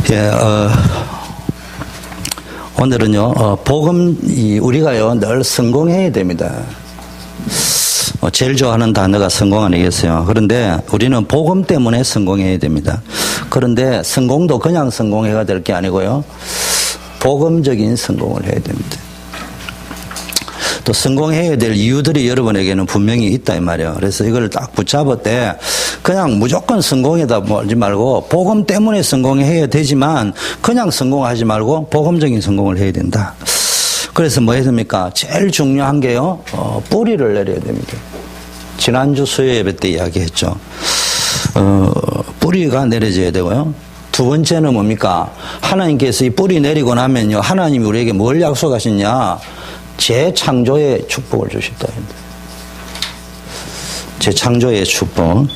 예, 오늘은요, 우리가요, 늘 성공해야 됩니다. 제일 좋아하는 단어가 성공 아니겠어요? 그런데 우리는 복음 때문에 성공해야 됩니다. 그런데 성공도 그냥 성공해야 될 게 아니고요, 복음적인 성공을 해야 됩니다. 또 성공해야 될 이유들이 여러분에게는 분명히 있다 이 말이에요. 그래서 이걸 딱 붙잡을 때 그냥 무조건 성공에다 몰지 말고 복음 때문에 성공해야 되지만 그냥 성공하지 말고 복음적인 성공을 해야 된다. 그래서 뭐 해야 됩니까? 제일 중요한 게요, 뿌리를 내려야 됩니다. 지난주 수요 예배 때 이야기했죠. 뿌리가 내려져야 되고요. 두 번째는 뭡니까? 하나님께서 이 뿌리 내리고 나면요, 하나님이 우리에게 뭘 약속하셨냐? 재창조의 축복을 주셨다. 재창조의 축복.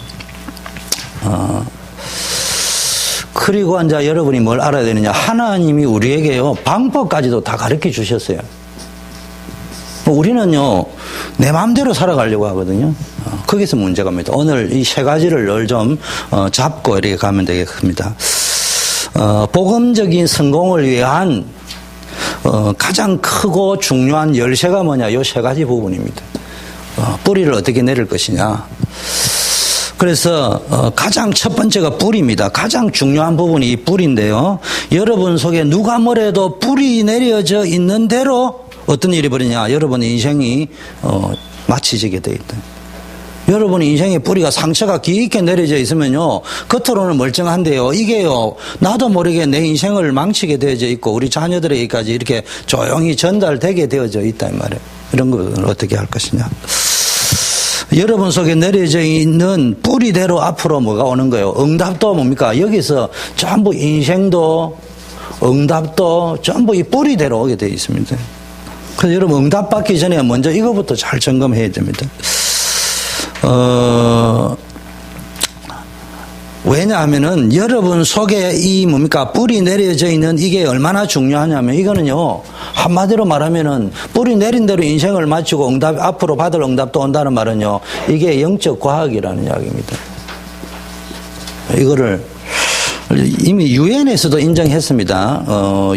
그리고 이제 여러분이 뭘 알아야 되느냐? 하나님이 우리에게요, 방법까지도 다 가르쳐 주셨어요. 우리는요, 내 마음대로 살아가려고 하거든요. 거기서 문제가 있습니다. 오늘 이 세 가지를 늘 좀 잡고 이렇게 가면 되겠습니다. 복음적인 성공을 위한 가장 크고 중요한 열쇠가 뭐냐? 이 세 가지 부분입니다. 뿌리를 어떻게 내릴 것이냐. 그래서 가장 첫 번째가 뿌리입니다. 가장 중요한 부분이 이 뿌리인데요, 여러분 속에 누가 뭐래도 뿌리 내려져 있는 대로 어떤 일이 벌이냐? 여러분의 인생이 마치지게 돼 있다. 여러분의 인생의 뿌리가 상처가 깊게 내려져 있으면요, 겉으로는 멀쩡한데요, 이게요, 나도 모르게 내 인생을 망치게 되어져 있고 우리 자녀들에게까지 이렇게 조용히 전달되게 되어져 있다 이 말이에요. 이런 걸 어떻게 할 것이냐. 여러분 속에 내려져 있는 뿌리대로 앞으로 뭐가 오는 거예요? 응답도 뭡니까? 여기서 전부 인생도 응답도 전부 이 뿌리대로 오게 되어 있습니다. 그래서 여러분 응답 받기 전에 먼저 이거부터 잘 점검해야 됩니다. 왜냐하면은 여러분 속에 이 뭡니까? 뿌리 내려져 있는 이게 얼마나 중요하냐면, 이거는요, 한마디로 말하면은 뿌리 내린 대로 인생을 마치고 응답, 앞으로 받을 응답도 온다는 말은요, 이게 영적 과학이라는 이야기입니다. 이거를 이미 유엔에서도 인정했습니다.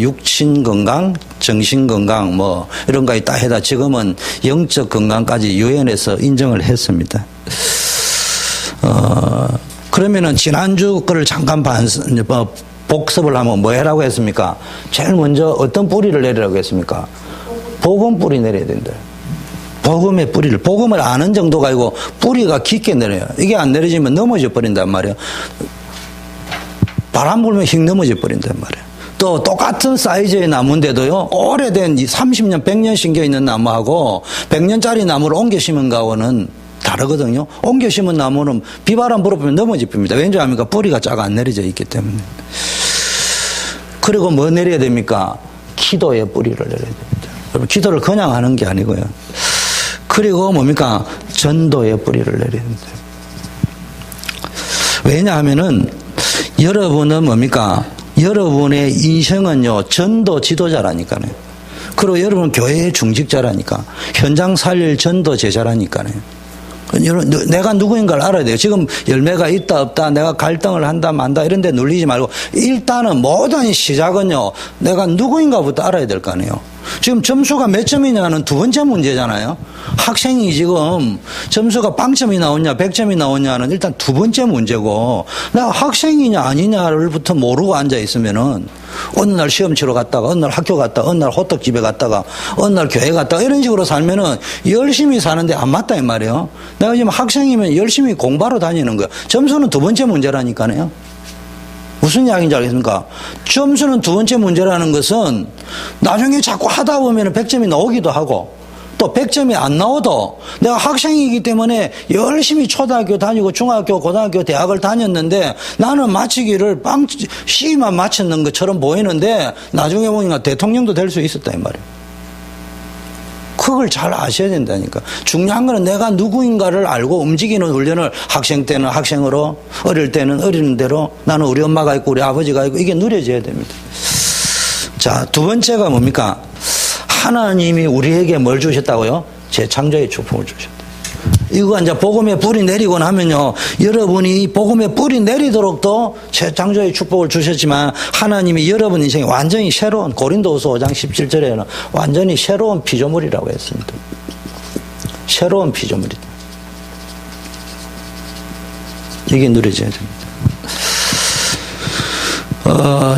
육신 건강, 정신 건강, 뭐 이런 거 있다 해다 지금은 영적 건강까지 유엔에서 인정을 했습니다. 그러면은 지난주 거를 잠깐 복습을 하면 뭐 해라고 했습니까? 제일 먼저 어떤 뿌리를 내리라고 했습니까? 복음 뿌리 내려야 된다. 복음의 뿌리를, 복음을 아는 정도가 아니고 뿌리가 깊게 내려요. 이게 안 내려지면 넘어져 버린단 말이에요. 바람 불면 휙 넘어져 버린단 말이에요. 또 똑같은 사이즈의 나무인데도요, 오래된 30년, 100년 심겨 있는 나무하고 100년짜리 나무를 옮겨 심은 거하고는 다르거든요. 옮겨 심은 나무는 비바람 불어보면 넘어져 버립니다. 왠지 압니까? 뿌리가 쫙 안 내려져 있기 때문에. 그리고 뭐 내려야 됩니까? 기도의 뿌리를 내려야 됩니다. 여러분, 기도를 그냥 하는 게 아니고요. 그리고 뭡니까? 전도의 뿌리를 내려야 됩니다. 왜냐하면은 여러분은 뭡니까? 여러분의 인생은요, 전도 지도자라니까요. 그리고 여러분은 교회의 중직자라니까. 현장 살릴 전도 제자라니까요. 내가 누구인가를 알아야 돼요. 지금 열매가 있다 없다, 내가 갈등을 한다 만다 이런 데 눌리지 말고, 일단은 모든 시작은요, 내가 누구인가부터 알아야 될 거 아니에요. 지금 점수가 몇 점이냐는 두 번째 문제잖아요. 학생이 지금 점수가 빵점이 나오냐 100점이 나오냐는 일단 두 번째 문제고, 내가 학생이냐 아니냐를부터 모르고 앉아 있으면은 어느 날 시험 치러 갔다가, 어느 날 학교 갔다가, 어느 날 호떡집에 갔다가, 어느 날 교회 갔다가 이런 식으로 살면은 열심히 사는데 안 맞다 이 말이에요. 내가 지금 학생이면 열심히 공부하러 다니는 거야. 점수는 두 번째 문제라니까요. 무슨 이야기인지 알겠습니까? 점수는 두 번째 문제라는 것은 나중에 자꾸 하다 보면 100점이 나오기도 하고, 또 100점이 안 나오도 내가 학생이기 때문에 열심히 초등학교 다니고 중학교, 고등학교, 대학을 다녔는데 나는 마치기를 C만 마쳤는 것처럼 보이는데 나중에 보니까 대통령도 될 수 있었다 이 말이에요. 그걸 잘 아셔야 된다니까. 중요한 거는 내가 누구인가를 알고 움직이는 훈련을 학생 때는 학생으로, 어릴 때는 어리는 대로, 나는 우리 엄마가 있고 우리 아버지가 있고, 이게 누려져야 됩니다. 자, 두 번째가 뭡니까? 하나님이 우리에게 뭘 주셨다고요? 재창조의 축복을 주셨다. 이거 이제 복음의 뿌리 내리고 나면요, 여러분이 복음의 뿌리 내리도록 또 창조의 축복을 주셨지만 하나님이 여러분 인생에 완전히 새로운, 고린도후서 5장 17절에는 완전히 새로운 피조물이라고 했습니다. 새로운 피조물이다. 이게 누려져야 됩니다.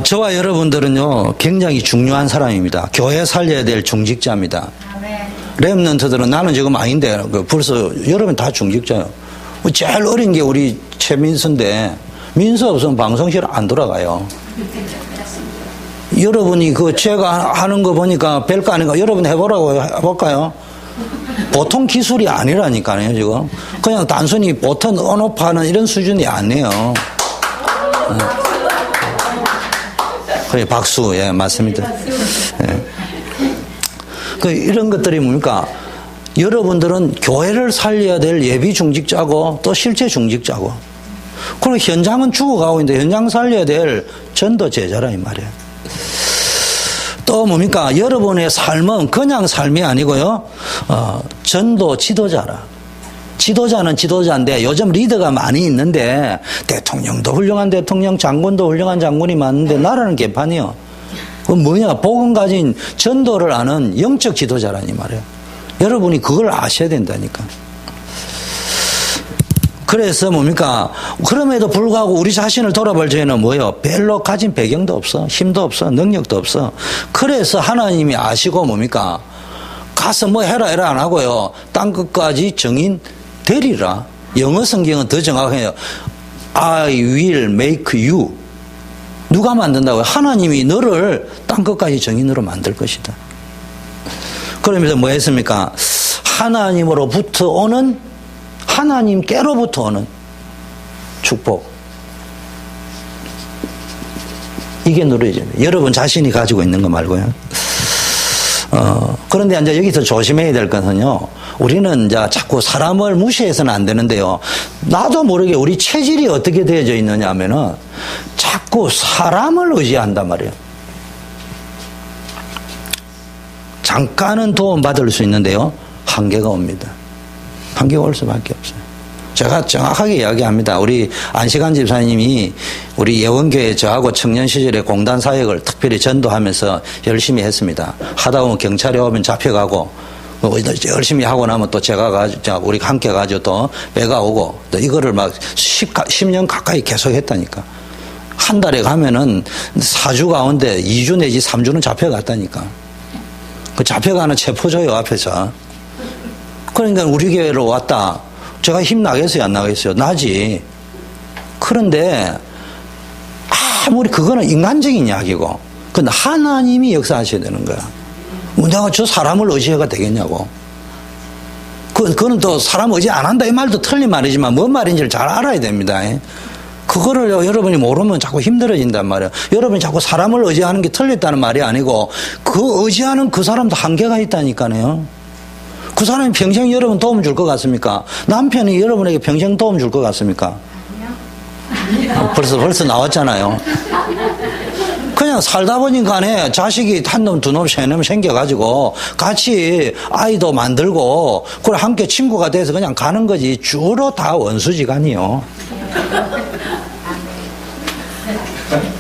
저와 여러분들은요, 굉장히 중요한 사람입니다. 교회 살려야 될 중직자입니다. 렘넌트들은 나는 지금 아닌데, 벌써 여러분 다 중직자예요. 제일 어린 게 우리 최민수인데, 민수 없으면 방송실 안 돌아가요. 여러분이 제가 하는 거 보니까 별거 아닌가, 여러분 해보라고 해볼까요? 보통 기술이 아니라니까요, 지금. 그냥 단순히 버튼 온오프하는 이런 수준이 아니에요. 그래, 박수. 예, 맞습니다. 예. 이런 것들이 뭡니까? 여러분들은 교회를 살려야 될 예비 중직자고 또 실제 중직자고. 그리고 현장은 죽어가고 있는데 현장 살려야 될 전도 제자라 이 말이에요. 또 뭡니까? 여러분의 삶은 그냥 삶이 아니고요. 전도 지도자라. 지도자는 지도자인데 요즘 리더가 많이 있는데 대통령도 훌륭한 대통령, 장군도 훌륭한 장군이 많은데 나라는 개판이요. 그 뭐냐? 복음 가진 전도를 아는 영적 지도자라니 말이에요. 여러분이 그걸 아셔야 된다니까. 그래서 뭡니까? 그럼에도 불구하고 우리 자신을 돌아볼 적에는 뭐예요? 별로 가진 배경도 없어. 힘도 없어. 능력도 없어. 그래서 하나님이 아시고 뭡니까? 가서 뭐 해라 안 하고요. 땅끝까지 정인 되리라. 영어 성경은 더 정확해요. I will make you. 누가 만든다고요? 하나님이 너를 땅끝까지 정인으로 만들 것이다. 그러면서 뭐 했습니까? 하나님으로부터 오는, 하나님께로부터 오는 축복. 이게 누려져요. 여러분 자신이 가지고 있는 거 말고요. 그런데 이제 여기서 조심해야 될 것은요, 우리는 이제 자꾸 사람을 무시해서는 안 되는데요, 나도 모르게 우리 체질이 어떻게 되어져 있느냐 하면은 자꾸 사람을 의지한단 말이에요. 잠깐은 도움받을 수 있는데요, 한계가 옵니다. 한계가 올 수밖에 없어요. 제가 정확하게 이야기합니다. 우리 안시관 집사님이 우리 예원교회 저하고 청년 시절에 공단 사역을 특별히 전도하면서 열심히 했습니다. 하다 보면 경찰에 오면 잡혀가고, 열심히 하고 나면 또 제가 가지고, 우리 함께 가지고 또 배가 오고, 또 이거를 막 10년 가까이 계속 했다니까. 한 달에 가면은 4주 가운데 2주 내지 3주는 잡혀갔다니까. 그 잡혀가는 체포조요 앞에서. 그러니까 우리 교회로 왔다. 제가 힘 나겠어요, 안 나겠어요? 나지. 그런데 아무리 그거는 인간적인 이야기고, 근데 하나님이 역사하셔야 되는 거야. 내가 저 사람을 의지해가 되겠냐고. 그거는 또 사람 의지 안 한다 이 말도 틀린 말이지만 뭔 말인지를 잘 알아야 됩니다. 그거를 여러분이 모르면 자꾸 힘들어진단 말이에요. 여러분이 자꾸 사람을 의지하는 게 틀렸다는 말이 아니고, 그 의지하는 그 사람도 한계가 있다니까요. 그 사람이 평생 여러분 도움 줄 것 같습니까? 남편이 여러분에게 평생 도움 줄 것 같습니까? 아니요. 벌써 나왔잖아요. 그냥 살다 보니까 자식이 한 놈, 두 놈, 세 놈 생겨가지고 같이 아이도 만들고, 그래 함께 친구가 돼서 그냥 가는 거지. 주로 다 원수지간이요.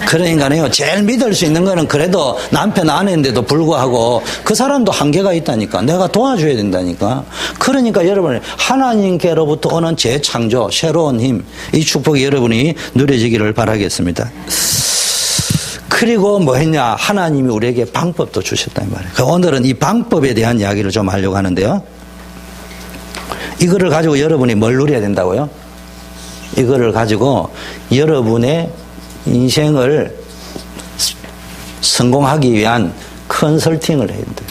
그러니까요, 제일 믿을 수 있는 거는 그래도 남편 아내인데도 불구하고 그 사람도 한계가 있다니까. 내가 도와줘야 된다니까. 그러니까 여러분, 하나님께로부터 오는 재창조, 새로운 힘, 이 축복이 여러분이 누려지기를 바라겠습니다. 그리고 뭐 했냐? 하나님이 우리에게 방법도 주셨단 말이에요. 오늘은 이 방법에 대한 이야기를 좀 하려고 하는데요. 이거를 가지고 여러분이 뭘 누려야 된다고요? 이거를 가지고 여러분의 인생을 성공하기 위한 컨설팅을 해야 돼요.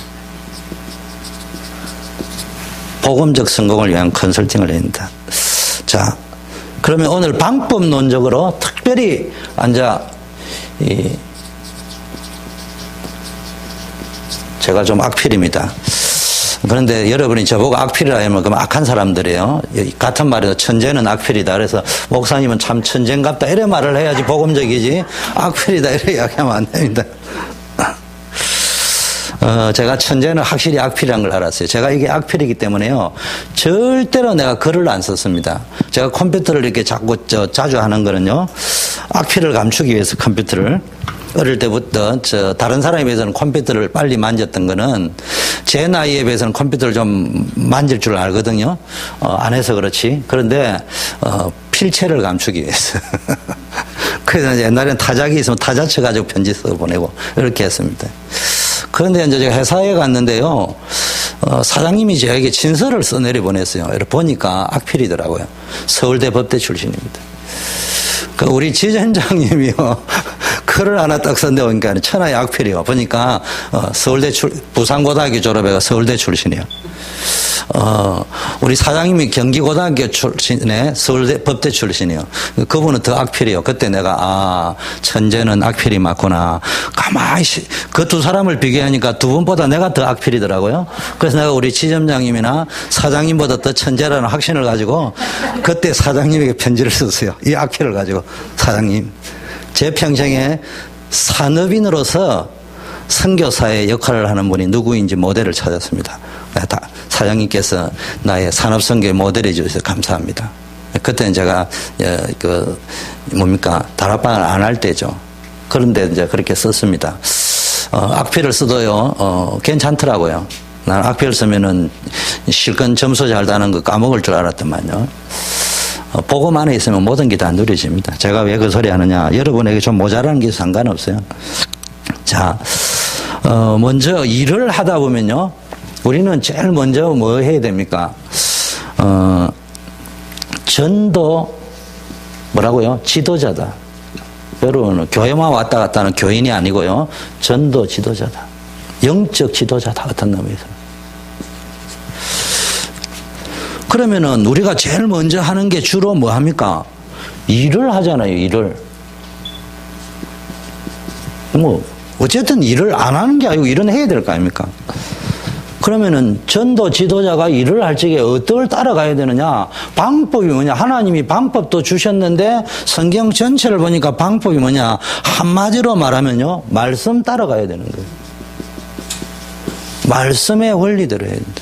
복음적 성공을 위한 컨설팅을 해야 된다. 자, 그러면 오늘 방법론적으로 특별히 제가 좀 악필입니다. 그런데 여러분이 저보고 악필이라 하면 그럼 악한 사람들이에요. 같은 말이죠. 천재는 악필이다. 그래서 목사님은 참 천재인갑다. 이래 말을 해야지 복음적이지. 악필이다. 이래 이야기하면 안 됩니다. 제가 천재는 확실히 악필이라는 걸 알았어요. 제가 이게 악필이기 때문에요. 절대로 내가 글을 안 썼습니다. 제가 컴퓨터를 이렇게 자주 하는 거는요. 악필을 감추기 위해서 컴퓨터를. 어릴 때부터 다른 사람에 비해서는 컴퓨터를 빨리 만졌던 거는 제 나이에 비해서는 컴퓨터를 좀 만질 줄 알거든요. 안 해서 그렇지. 그런데 필체를 감추기 위해서. 그래서 옛날에는 타자기 있으면 타자 쳐가지고 편지 써 보내고 이렇게 했습니다. 그런데 이제 제가 회사에 갔는데요. 사장님이 저에게 친서를 써내려 보냈어요. 이렇게 보니까 악필이더라고요. 서울대 법대 출신입니다. 우리 지점장님이요. 글을 하나 딱 썼는데 보니까 천하의 악필이요. 보니까 부산고등학교 졸업해가 서울대 출신이요. 우리 사장님이 경기고등학교 출신에 서울대 법대 출신이요. 그분은 더 악필이요. 그때 내가 천재는 악필이 맞구나. 가만히 그 두 사람을 비교하니까 두 분보다 내가 더 악필이더라고요. 그래서 내가 우리 지점장님이나 사장님보다 더 천재라는 확신을 가지고 그때 사장님에게 편지를 썼어요. 이 악필을 가지고 사장님. 제 평생에 산업인으로서 선교사의 역할을 하는 분이 누구인지 모델을 찾았습니다. 사장님께서 나의 산업선교의 모델이 주셔서 감사합니다. 그때는 제가 다락방을 안 할 때죠. 그런데 이제 그렇게 썼습니다. 악필을 써도요 괜찮더라고요. 나는 악필 쓰면은 실컷 점수 잘 따는 거 까먹을 줄 알았더만요. 복음 안에 있으면 모든 게 다 누려집니다. 제가 왜 그 소리 하느냐. 여러분에게 좀 모자라는 게 상관없어요. 자, 먼저 일을 하다 보면요. 우리는 제일 먼저 뭐 해야 됩니까? 전도, 뭐라고요? 지도자다. 여러분, 교회만 왔다 갔다 하는 교인이 아니고요. 전도 지도자다. 영적 지도자다. 같은 놈이죠. 그러면은 우리가 제일 먼저 하는 게 주로 뭐 합니까? 일을 하잖아요, 일을. 어쨌든 일을 안 하는 게 아니고 일은 해야 될 거 아닙니까? 그러면은 전도 지도자가 일을 할 적에 어떻게 따라가야 되느냐? 방법이 뭐냐? 하나님이 방법도 주셨는데 성경 전체를 보니까 방법이 뭐냐? 한마디로 말하면요, 말씀 따라가야 되는 거예요. 말씀의 원리대로 해야 된다.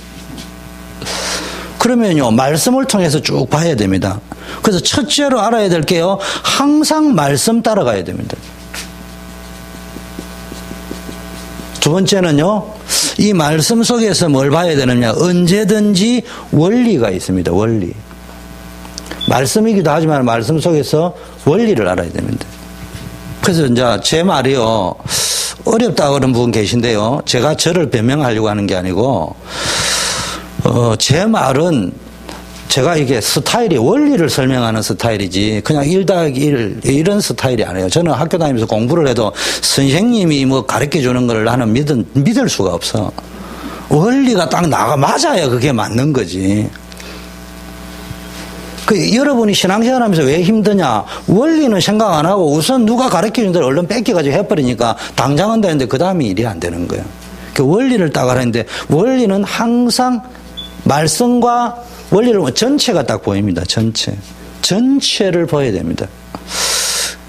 그러면요, 말씀을 통해서 쭉 봐야 됩니다. 그래서 첫째로 알아야 될 게요, 항상 말씀 따라가야 됩니다. 두 번째는요, 이 말씀 속에서 뭘 봐야 되느냐, 언제든지 원리가 있습니다. 원리. 말씀이기도 하지만 말씀 속에서 원리를 알아야 됩니다. 그래서 이제 제 말이요, 어렵다고 그런 분 계신데요, 제가 저를 변명하려고 하는 게 아니고, 제 말은 제가 이게 스타일이 원리를 설명하는 스타일이지 그냥 1+1 이런 스타일이 아니에요. 저는 학교 다니면서 공부를 해도 선생님이 뭐 가르쳐 주는 걸 나는 믿을 수가 없어. 원리가 딱 맞아야 그게 맞는 거지. 여러분이 신앙생활 하면서 왜 힘드냐? 원리는 생각 안 하고 우선 누가 가르쳐 준 대로 얼른 뺏겨가지고 해버리니까 당장은 되는데 그 다음에 일이 안 되는 거예요. 그 원리를 딱 하는데 원리는 항상 말씀과 원리를 보면 전체가 딱 보입니다. 전체를 봐야 됩니다.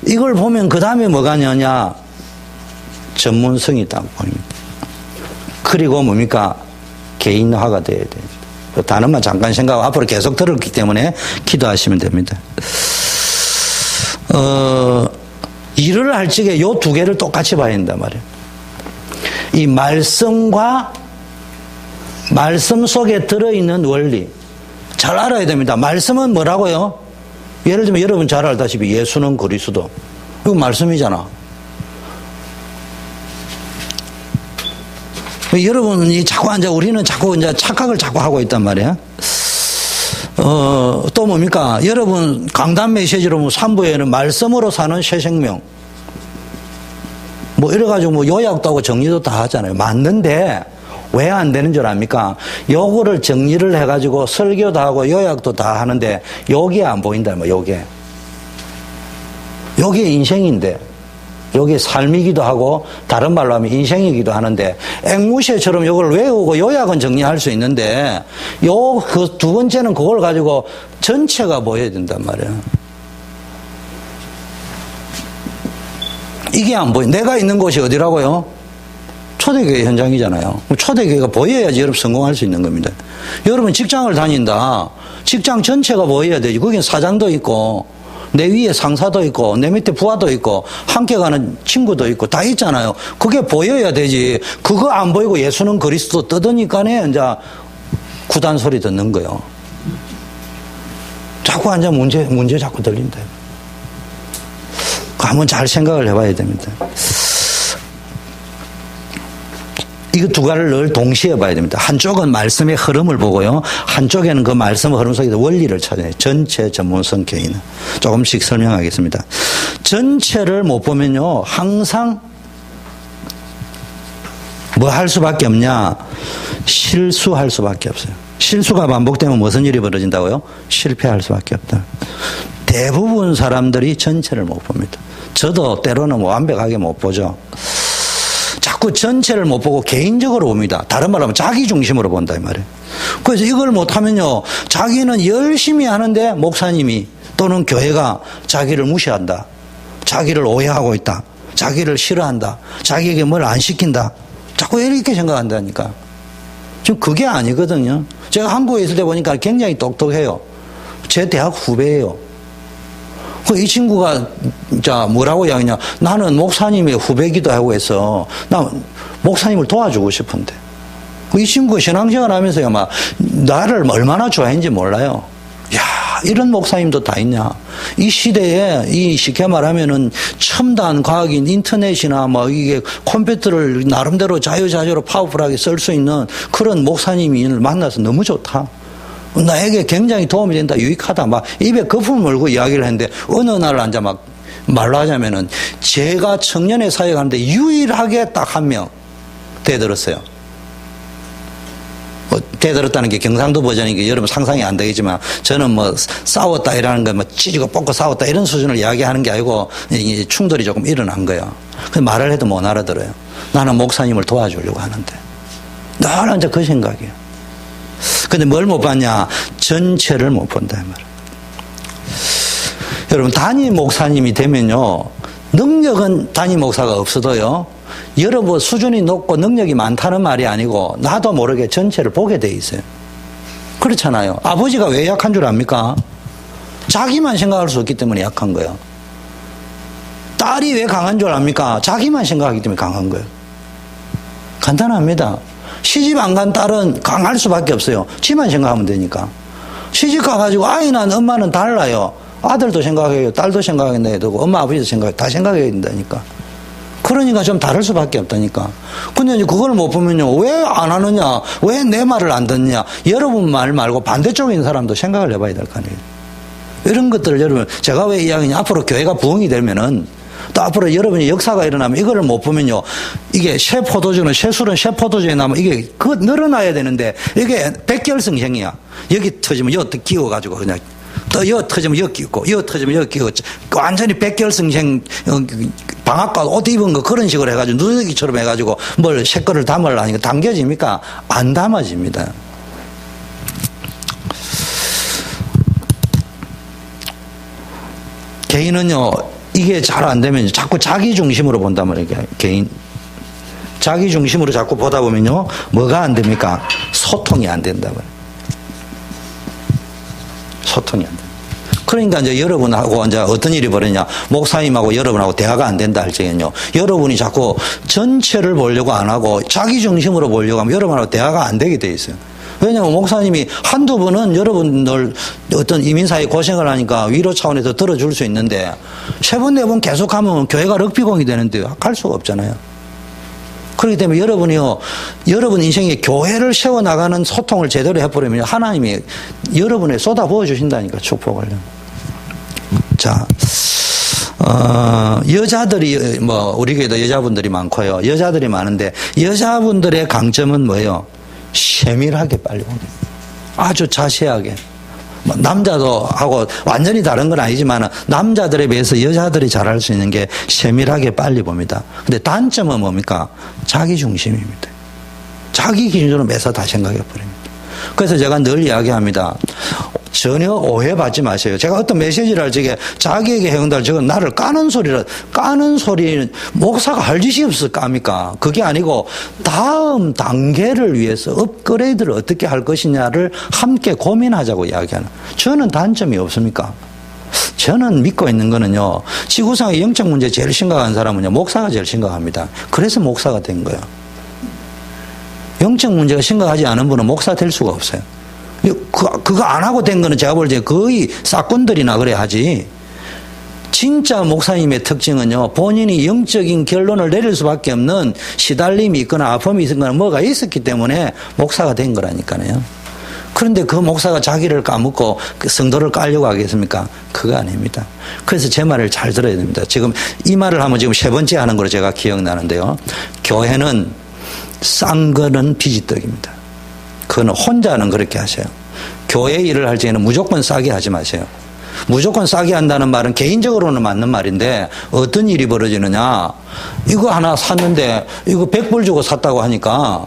이걸 보면 그 다음에 뭐가 나냐? 전문성이 딱 보입니다. 그리고 뭡니까? 개인화가 돼야 돼요. 그 단어만 잠깐 생각하고 앞으로 계속 들었기 때문에 기도하시면 됩니다. 일을 할 적에 요 두 개를 똑같이 봐야 된단 말이에요. 이 말씀과 말씀 속에 들어있는 원리 잘 알아야 됩니다. 말씀은 뭐라고요? 예를 들면 여러분 잘 알다시피 예수는 그리스도, 이거 말씀이잖아. 여러분이 우리는 자꾸 착각을 자꾸 하고 있단 말이야. 또 뭡니까? 여러분 강단 메시지로 3부에는 말씀으로 사는 새 생명, 이래가지고 요약도 하고 정리도 다 하잖아요. 맞는데 왜 안 되는 줄 압니까? 요거를 정리를 해가지고 설교도 하고 요약도 다 하는데 요게 안 보인다, 요게 인생인데, 요게 삶이기도 하고 다른 말로 하면 인생이기도 하는데 앵무새처럼 요걸 외우고 요약은 정리할 수 있는데 그 두 번째는 그걸 가지고 전체가 보여야 된단 말이에요. 이게 안 보여. 내가 있는 곳이 어디라고요? 초대교회 현장이잖아요. 초대교회가 보여야지 여러분 성공할 수 있는 겁니다. 여러분 직장을 다닌다. 직장 전체가 보여야 되지. 거긴 사장도 있고 내 위에 상사도 있고 내 밑에 부하도 있고 함께 가는 친구도 있고 다 있잖아요. 그게 보여야 되지. 그거 안 보이고 예수는 그리스도 떠드니까네 이제 구단 소리 듣는 거예요. 자꾸 앉아 문제 자꾸 들린다. 한번 잘 생각을 해봐야 됩니다. 이거 두 가지를 늘 동시에 봐야 됩니다. 한쪽은 말씀의 흐름을 보고요. 한쪽에는 그 말씀의 흐름 속에서 원리를 찾아요. 전체 전문성 교인은. 조금씩 설명하겠습니다. 전체를 못 보면요. 항상 뭐 할 수밖에 없냐? 실수할 수밖에 없어요. 실수가 반복되면 무슨 일이 벌어진다고요? 실패할 수밖에 없다. 대부분 사람들이 전체를 못 봅니다. 저도 때로는 완벽하게 못 보죠. 자꾸 전체를 못 보고 개인적으로 봅니다. 다른 말로 하면 자기 중심으로 본다 이 말이에요. 그래서 이걸 못하면요. 자기는 열심히 하는데 목사님이 또는 교회가 자기를 무시한다. 자기를 오해하고 있다. 자기를 싫어한다. 자기에게 뭘 안 시킨다. 자꾸 이렇게 생각한다니까. 지금 그게 아니거든요. 제가 한국에 있을 때 보니까 굉장히 똑똑해요. 제 대학 후배예요. 이 친구가 자 뭐라고 이야기냐? 나는 목사님의 후배기도 하고 해서 나 목사님을 도와주고 싶은데 이 친구가 신앙생활 하면서요 막 나를 얼마나 좋아했는지 몰라요. 야 이런 목사님도 다 있냐? 이 시대에 이 쉽게 말하면은 첨단 과학인 인터넷이나 뭐 이게 컴퓨터를 나름대로 자유자재로 파워풀하게 쓸 수 있는 그런 목사님이 만나서 너무 좋다. 나에게 굉장히 도움이 된다, 유익하다, 막 입에 거품을 물고 이야기를 했는데 어느 날 앉아 막 말로 하자면은 제가 청년의 사역하는데 유일하게 딱 한 명 대들었어요. 대들었다는 게 경상도 버전이니까 여러분 상상이 안 되겠지만 저는 뭐 싸웠다 이라는 거 뭐 찌지고 뽑고 싸웠다 이런 수준을 이야기하는 게 아니고 충돌이 조금 일어난 거예요. 그 말을 해도 못 알아들어요. 나는 목사님을 도와주려고 하는데 늘 앉아 그 생각이에요. 근데 뭘 못 봤냐? 전체를 못 본다 이 말이에요. 여러분 담임 목사님이 되면요 능력은 담임 목사가 없어도요 여러분 수준이 높고 능력이 많다는 말이 아니고 나도 모르게 전체를 보게 돼 있어요. 그렇잖아요. 아버지가 왜 약한 줄 압니까? 자기만 생각할 수 없기 때문에 약한 거예요. 딸이 왜 강한 줄 압니까? 자기만 생각하기 때문에 강한 거예요. 간단합니다. 시집 안 간 딸은 강할 수밖에 없어요. 지만 생각하면 되니까. 시집 가가지고 아이 낳은 엄마는 달라요. 아들도 생각해요. 딸도 생각해야 되고 엄마 아버지도 다 생각해야 된다니까. 그러니까 좀 다를 수밖에 없다니까. 근데 이제 그걸 못 보면요. 왜 안 하느냐? 왜 내 말을 안 듣느냐? 여러분 말 말고 반대쪽에 있는 사람도 생각을 해봐야 될 거 아니에요. 이런 것들을 여러분 제가 왜 이야기냐? 앞으로 교회가 부흥이 되면은 또 앞으로 여러분이 역사가 일어나면 이거를 못 보면요. 이게 새 포도주는 새술은 새 포도주에 나면 이게 그거 늘어나야 되는데 이게 백결승생이야. 여기 터지면 여기 끼워가지고 그냥 또 여기 터지면 여기 끼고 여기 터지면 여기 끼고 완전히 백결승생 방앗간 옷 입은 거 그런 식으로 해가지고 누더기처럼 해가지고 뭘 새거를 담으려니까 담겨집니까? 안 담아집니다. 개인은요. 이게 잘 안 되면 자꾸 자기 중심으로 본단 말이에요. 개인. 자기 중심으로 자꾸 보다 보면요. 뭐가 안 됩니까? 소통이 안 된다 말이에요. 소통이 안 된다. 그러니까 이제 여러분하고 이제 어떤 일이 벌어지냐. 목사님하고 여러분하고 대화가 안 된다 할 적에는요. 여러분이 자꾸 전체를 보려고 안 하고 자기 중심으로 보려고 하면 여러분하고 대화가 안 되게 돼 있어요. 왜냐하면 목사님이 한두 번은 여러분들 어떤 이민사회 고생을 하니까 위로 차원에서 들어줄 수 있는데 세 번, 네 번 계속하면 교회가 럭비공이 되는데 갈 수가 없잖아요. 그렇기 때문에 여러분이요, 여러분 인생에 교회를 세워나가는 소통을 제대로 해버리면 하나님이 여러분에 쏟아 부어주신다니까, 축복을. 자, 여자들이, 우리 교회도 여자분들이 많고요. 여자들이 많은데, 여자분들의 강점은 뭐예요? 세밀하게 빨리 봅니다. 아주 자세하게. 남자도 하고 완전히 다른 건 아니지만 남자들에 비해서 여자들이 잘할 수 있는 게 세밀하게 빨리 봅니다. 근데 단점은 뭡니까? 자기 중심입니다. 자기 기준으로 매사 다 생각해 버립니다. 그래서 제가 늘 이야기합니다. 전혀 오해받지 마세요. 제가 어떤 메시지를 할 적에 자기에게 해온다 저건 나를 까는 소리는 목사가 할 짓이 없어 까니까 그게 아니고 다음 단계를 위해서 업그레이드를 어떻게 할 것이냐를 함께 고민하자고 이야기하는. 저는 단점이 없습니까? 저는 믿고 있는 거는요, 지구상의 영적 문제 제일 심각한 사람은요, 목사가 제일 심각합니다. 그래서 목사가 된 거예요. 영적 문제가 심각하지 않은 분은 목사 될 수가 없어요. 그거 안 하고 된 거는 제가 볼 때 거의 싹꾼들이나 그래 하지. 진짜 목사님의 특징은요, 본인이 영적인 결론을 내릴 수밖에 없는 시달림이 있거나 아픔이 있거나 뭐가 있었기 때문에 목사가 된 거라니까요. 그런데 그 목사가 자기를 까먹고 그 성도를 깔려고 하겠습니까? 그거 아닙니다. 그래서 제 말을 잘 들어야 됩니다. 지금 이 말을 하면 지금 세 번째 하는 걸로 제가 기억나는데요. 교회는 싼 거는 비지떡입니다. 그건 혼자는 그렇게 하세요. 교회 일을 할 적에는 무조건 싸게 하지 마세요. 무조건 싸게 한다는 말은 개인적으로는 맞는 말인데 어떤 일이 벌어지느냐. 이거 하나 샀는데 이거 100불 주고 샀다고 하니까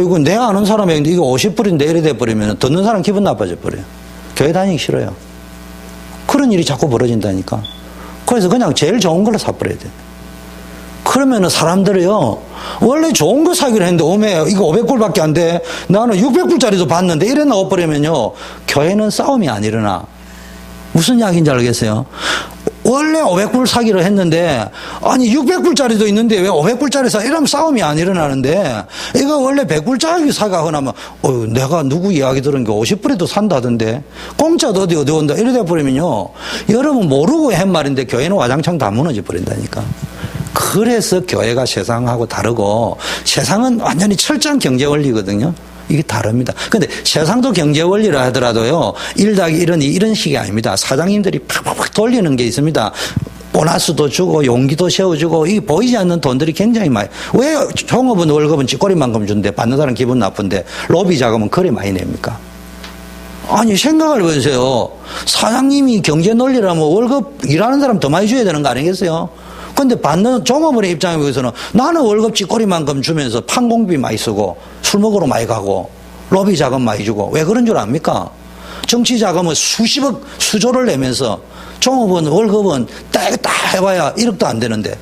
이거 내가 아는 사람이 이거 50불인데 이래 돼버리면 듣는 사람 기분 나빠져 버려요. 교회 다니기 싫어요. 그런 일이 자꾸 벌어진다니까. 그래서 그냥 제일 좋은 걸로 사버려야 돼. 그러면은 사람들이요, 원래 좋은 거 사기로 했는데 오메 이거 500불밖에 안 돼. 나는 600불짜리도 봤는데 이래 나와버리면요, 교회는 싸움이 안 일어나. 무슨 이야기인지 알겠어요? 원래 500불 사기로 했는데 아니 600불짜리도 있는데 왜 500불짜리 사? 이러면 싸움이 안 일어나는데 이거 원래 100불짜리 사가 하나면 내가 누구 이야기 들은 게 50불에도 산다던데 공짜도 어디 온다 이러다 버리면요, 여러분 모르고 한 말인데 교회는 와장창 다 무너져 버린다니까. 그래서 교회가 세상하고 다르고 세상은 완전히 철저한 경제 원리거든요. 이게 다릅니다. 근데 세상도 경제 원리라 하더라도요, 1+1은 이런 식이 아닙니다. 사장님들이 팍팍팍 돌리는 게 있습니다. 보너스도 주고 용기도 세워주고 이 보이지 않는 돈들이 굉장히 많이. 왜 종업원 월급은 찌꺼리만큼 주는데 받는 사람 기분 나쁜데 로비 자금은 그래 많이 냅니까? 아니 생각을 해보세요. 사장님이 경제 논리라면 월급 일하는 사람 더 많이 줘야 되는 거 아니겠어요? 근데 받는 종업원의 입장에 비해서는 나는 월급 찌꺼리만큼 주면서 판공비 많이 쓰고 술 먹으러 많이 가고 로비 자금 많이 주고 왜 그런 줄 압니까? 정치 자금은 수십억 수조를 내면서 종업원 월급은 딱 해봐야 1억도 안 되는데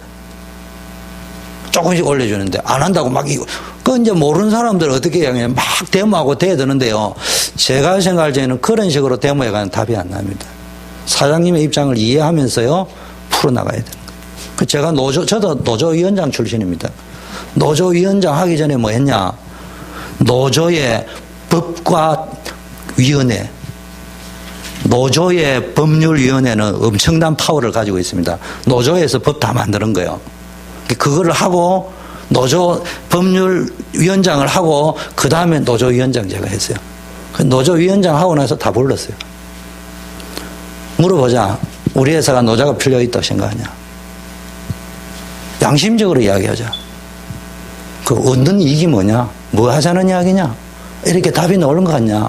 조금씩 올려주는데 안 한다고 막 이거 그 이제 모르는 사람들 어떻게 해야 하냐 막 데모하고 대드는데요. 제가 생각할 때는 그런 식으로 데모해 가는 답이 안 납니다. 사장님의 입장을 이해하면서요 풀어나가야 되는 거예요. 제가 저도 노조위원장 출신입니다. 노조위원장 하기 전에 뭐 했냐? 노조의 법과 위원회, 노조의 법률위원회는 엄청난 파워를 가지고 있습니다. 노조에서 법 다 만드는 거예요. 그거를 하고 노조 법률위원장을 하고 그 다음에 노조위원장 제가 했어요. 노조위원장 하고 나서 다 불렀어요. 물어보자. 우리 회사가 노조가 필요 있다고 생각하냐? 양심적으로 이야기하자. 그 얻는 이익이 뭐냐? 뭐 하자는 이야기냐? 이렇게 답이 나오는 것 같냐?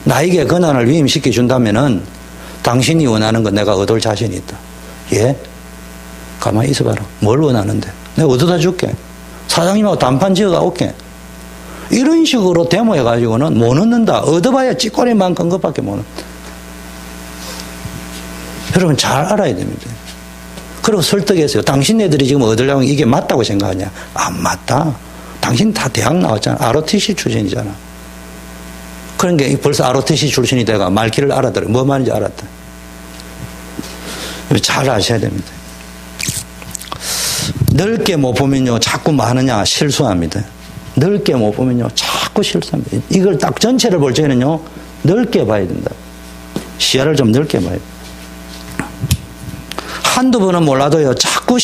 나에게 권한을 위임시켜 준다면은 당신이 원하는 건 내가 얻을 자신이 있다. 예? 가만히 있어봐라. 뭘 원하는데? 내가 얻어다 줄게. 사장님하고 단판 지어가 올게. 이런 식으로 데모해가지고는 못 얻는다. 얻어봐야 찌꺼리만큼 것밖에 못 얻는다. 여러분 잘 알아야 됩니다. 그리고 설득했어요. 당신네들이 지금 얻으려면 이게 맞다고 생각하냐? 안 맞다. 당신 다 대학 나왔잖아. ROTC 출신이잖아. 그런 게 벌써 ROTC 출신이 돼가 말귀를 알아들어. 뭐 말인지 알았다. 잘 아셔야 됩니다. 넓게 못 보면요, 자꾸 많으냐 실수합니다. 넓게 못 보면요, 자꾸 실수합니다. 이걸 딱 전체를 볼 적에는요, 넓게 봐야 된다. 시야를 좀 넓게 봐야 된다. 한두 번은 몰라도요, 자꾸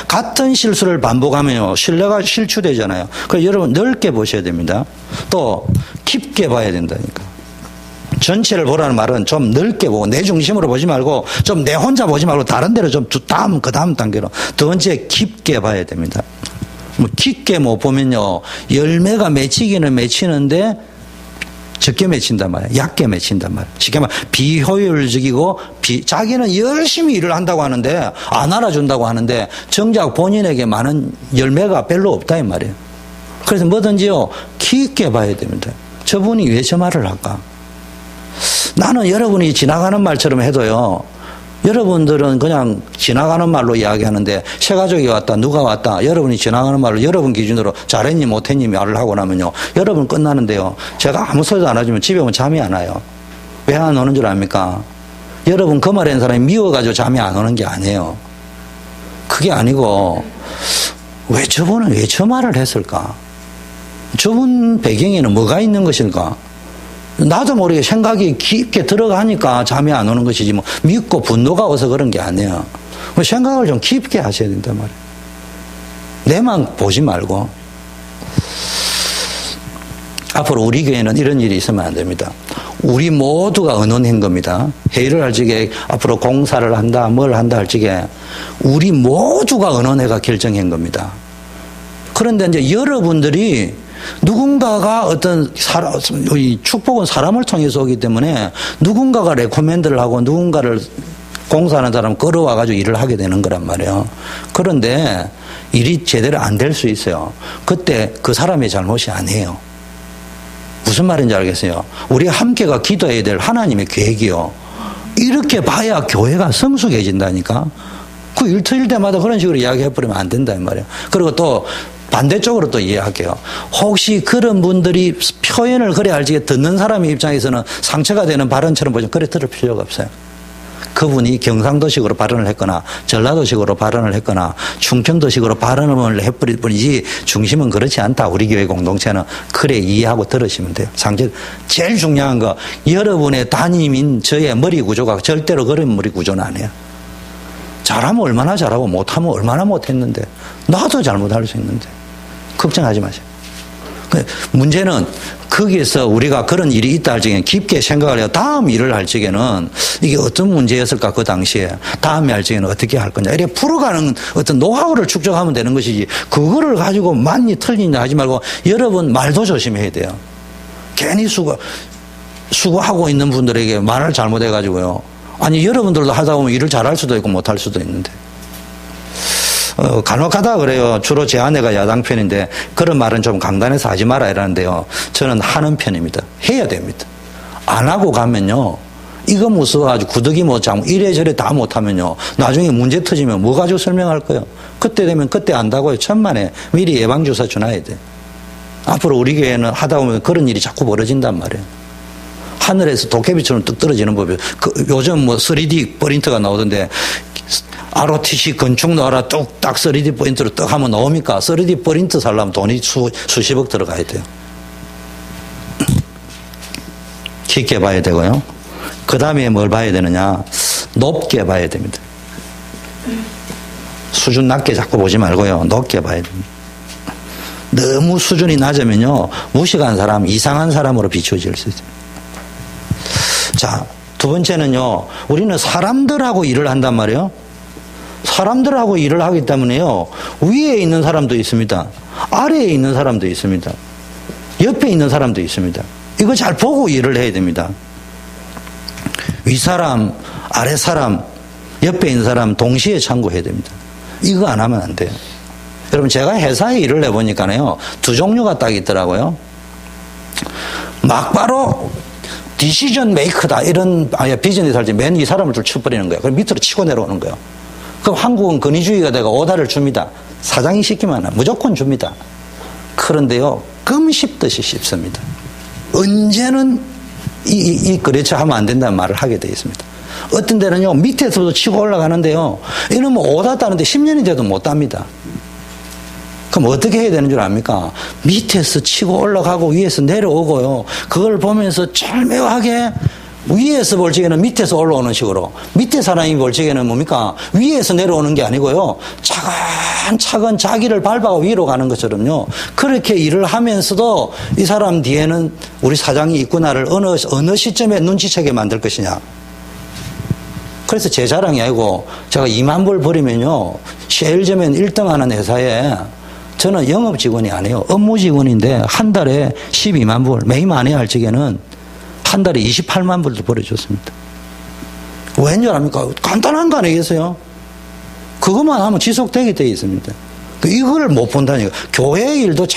같은 실수를 반복하면요, 신뢰가 실추되잖아요. 그래서 여러분 넓게 보셔야 됩니다. 또, 깊게 봐야 된다니까. 전체를 보라는 말은 좀 넓게 보고, 내 중심으로 보지 말고, 좀 내 혼자 보지 말고, 다른 데로 좀 그 다음 단계로. 두 번째, 깊게 봐야 됩니다. 뭐 깊게 못 보면요, 열매가 맺히기는 맺히는데, 적게 맺힌단 말이야. 얕게 맺힌단 말이야. 쉽게 말하면 비효율적이고 자기는 열심히 일을 한다고 하는데 안 알아준다고 하는데 정작 본인에게 많은 열매가 별로 없다 이 말이에요. 그래서 뭐든지요 깊게 봐야 됩니다. 저분이 왜 저 말을 할까? 나는 여러분이 지나가는 말처럼 해도요, 여러분들은 그냥 지나가는 말로 이야기하는데 새 가족이 왔다, 누가 왔다, 여러분이 지나가는 말로 여러분 기준으로 잘했니 못했니 말을 하고 나면요, 여러분 끝나는데요, 제가 아무 소리도 안 하지만 집에 오면 잠이 안 와요. 왜 안 오는 줄 압니까? 여러분 그 말하는 사람이 미워가지고 잠이 안 오는 게 아니에요. 그게 아니고 왜 저분은 왜 저 말을 했을까? 저분 배경에는 뭐가 있는 것일까? 나도 모르게 생각이 깊게 들어가니까 잠이 안 오는 것이지 뭐 믿고 분노가 와서 그런 게 아니에요. 생각을 좀 깊게 하셔야 된단 말이에요. 내만 보지 말고. 앞으로 우리 교회는 이런 일이 있으면 안 됩니다. 우리 모두가 의논한 겁니다. 회의를 할 적에 앞으로 공사를 한다, 뭘 한다 할 적에 우리 모두가 의논회가 결정한 겁니다. 그런데 이제 여러분들이 누군가가 어떤 축복은 사람을 통해서 오기 때문에 누군가가 레코멘드를 하고 누군가를 공사하는 사람 끌어와가지고 일을 하게 되는 거란 말이에요. 그런데 일이 제대로 안 될 수 있어요. 그때 그 사람의 잘못이 아니에요. 무슨 말인지 알겠어요? 우리가 함께가 기도해야 될 하나님의 계획이요. 이렇게 봐야 교회가 성숙해진다니까. 그 일터일 때마다 그런 식으로 이야기해버리면 안 된단 말이에요. 그리고 또 반대쪽으로 또 이해할게요. 혹시 그런 분들이 표현을 그래 할지 듣는 사람의 입장에서는 상처가 되는 발언처럼 보지만 그래 들을 필요가 없어요. 그분이 경상도식으로 발언을 했거나 전라도식으로 발언을 했거나 충청도식으로 발언을 해버릴 뿐이지 중심은 그렇지 않다. 우리 교회 공동체는 그래 이해하고 들으시면 돼요. 상태 제일 중요한 거 여러분의 담임인 저의 머리 구조가 절대로 그런 머리 구조는 아니에요. 잘하면 얼마나 잘하고 못하면 얼마나 못했는데 나도 잘못할 수 있는데 걱정하지 마세요. 문제는 거기에서 우리가 그런 일이 있다 할 적에는 깊게 생각을 해요. 다음 일을 할 적에는 이게 어떤 문제였을까 그 당시에 다음에 할 적에는 어떻게 할 거냐 이렇게 풀어가는 어떤 노하우를 축적하면 되는 것이지 그거를 가지고 맞니 틀리냐 하지 말고 여러분 말도 조심해야 돼요. 괜히 수고하고 있는 분들에게 말을 잘못해가지고요. 아니 여러분들도 하다 보면 일을 잘할 수도 있고 못할 수도 있는데 간혹하다 그래요. 주로 제 아내가 야당 편인데 그런 말은 좀 강단에서 하지 말아야 하는데요. 저는 하는 편입니다. 해야 됩니다. 안 하고 가면요. 이거 무서워가지고 구더기 못 잡고 이래저래 다 못하면요. 나중에 문제 터지면 뭐 가지고 설명할 거예요. 그때 되면 그때 안다고요. 천만에 미리 예방주사 주놔야 돼. 앞으로 우리 교회는 하다 보면 그런 일이 자꾸 벌어진단 말이에요. 하늘에서 도깨비처럼 뚝 떨어지는 법이에요. 요즘 뭐 3D 프린터가 나오던데 ROTC 건축 넣어라 뚝딱 3D 프린터로 떡 하면 나옵니까? 3D 프린터 살려면 돈이 수십억 들어가야 돼요. 깊게 봐야 되고요. 그 다음에 뭘 봐야 되느냐? 높게 봐야 됩니다. 수준 낮게 자꾸 보지 말고요. 높게 봐야 됩니다. 너무 수준이 낮으면요. 무식한 사람, 이상한 사람으로 비춰질 수 있어요. 자, 두 번째는요. 우리는 사람들하고 일을 한단 말이에요. 사람들하고 일을 하기 때문에요. 위에 있는 사람도 있습니다. 아래에 있는 사람도 있습니다. 옆에 있는 사람도 있습니다. 이거 잘 보고 일을 해야 됩니다. 윗사람, 아랫사람, 옆에 있는 사람 동시에 참고해야 됩니다. 이거 안 하면 안 돼요. 여러분 제가 회사에 일을 해보니까요. 두 종류가 딱 있더라고요. 막바로 디시전 메이커다 이런 비즈니스 할 때 맨 이 사람을 줄 쳐버리는 거예요. 그럼 밑으로 치고 내려오는 거예요. 그럼 한국은 권위주의가 되고 오다를 줍니다. 사장이 시키면 무조건 줍니다. 그런데요. 금 씹듯이 씹습니다. 언제는 그렇죠 하면 안 된다는 말을 하게 되어 있습니다. 어떤 데는요. 밑에서도 치고 올라가는데요. 이놈은 오다 따는데 10년이 돼도 못 답니다. 그럼 어떻게 해야 되는 줄 압니까? 밑에서 치고 올라가고 위에서 내려오고요. 그걸 보면서 절묘하게 위에서 볼 적에는 밑에서 올라오는 식으로 밑에 사람이 볼 적에는 뭡니까? 위에서 내려오는 게 아니고요. 차근차근 자기를 밟아 위로 가는 것처럼요. 그렇게 일을 하면서도 이 사람 뒤에는 우리 사장이 있구나를 어느 시점에 눈치채게 만들 것이냐. 그래서 제 자랑이 아니고 제가 2만 불 버리면요. 셰일점엔 1등 하는 회사에 저는 영업 직원이 아니에요. 업무 직원인데 한 달에 12만 불, 매일 만에 할 적에는 한 달에 28만 불도 벌어줬습니다. 왠줄 압니까? 간단한 거 아니겠어요? 그것만 하면 지속되게 되어 있습니다. 이걸 못 본다니까. 교회 일도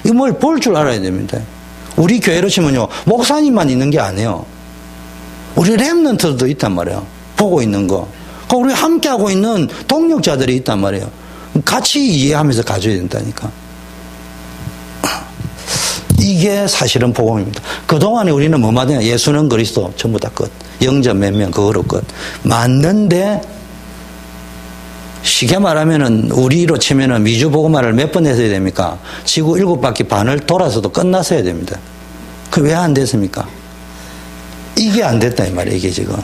이걸 볼 줄 알아야 됩니다. 우리 교회로 치면요. 목사님만 있는 게 아니에요. 우리 렘넌트들도 있단 말이에요. 보고 있는 거. 우리 함께하고 있는 동력자들이 있단 말이에요. 같이 이해하면서 가져야 된다니까. 이게 사실은 복음입니다. 그동안에 우리는 뭐만 되냐. 예수는 그리스도 전부 다 끝. 영접 몇 명 그거로 끝. 맞는데 쉽게 말하면은 우리로 치면은 미주 복음화를 몇 번 했어야 됩니까? 지구 7바퀴 반을 돌아서도 끝났어야 됩니다. 그 왜 안 됐습니까? 이게 안 됐다 이 말이에요. 이게 지금.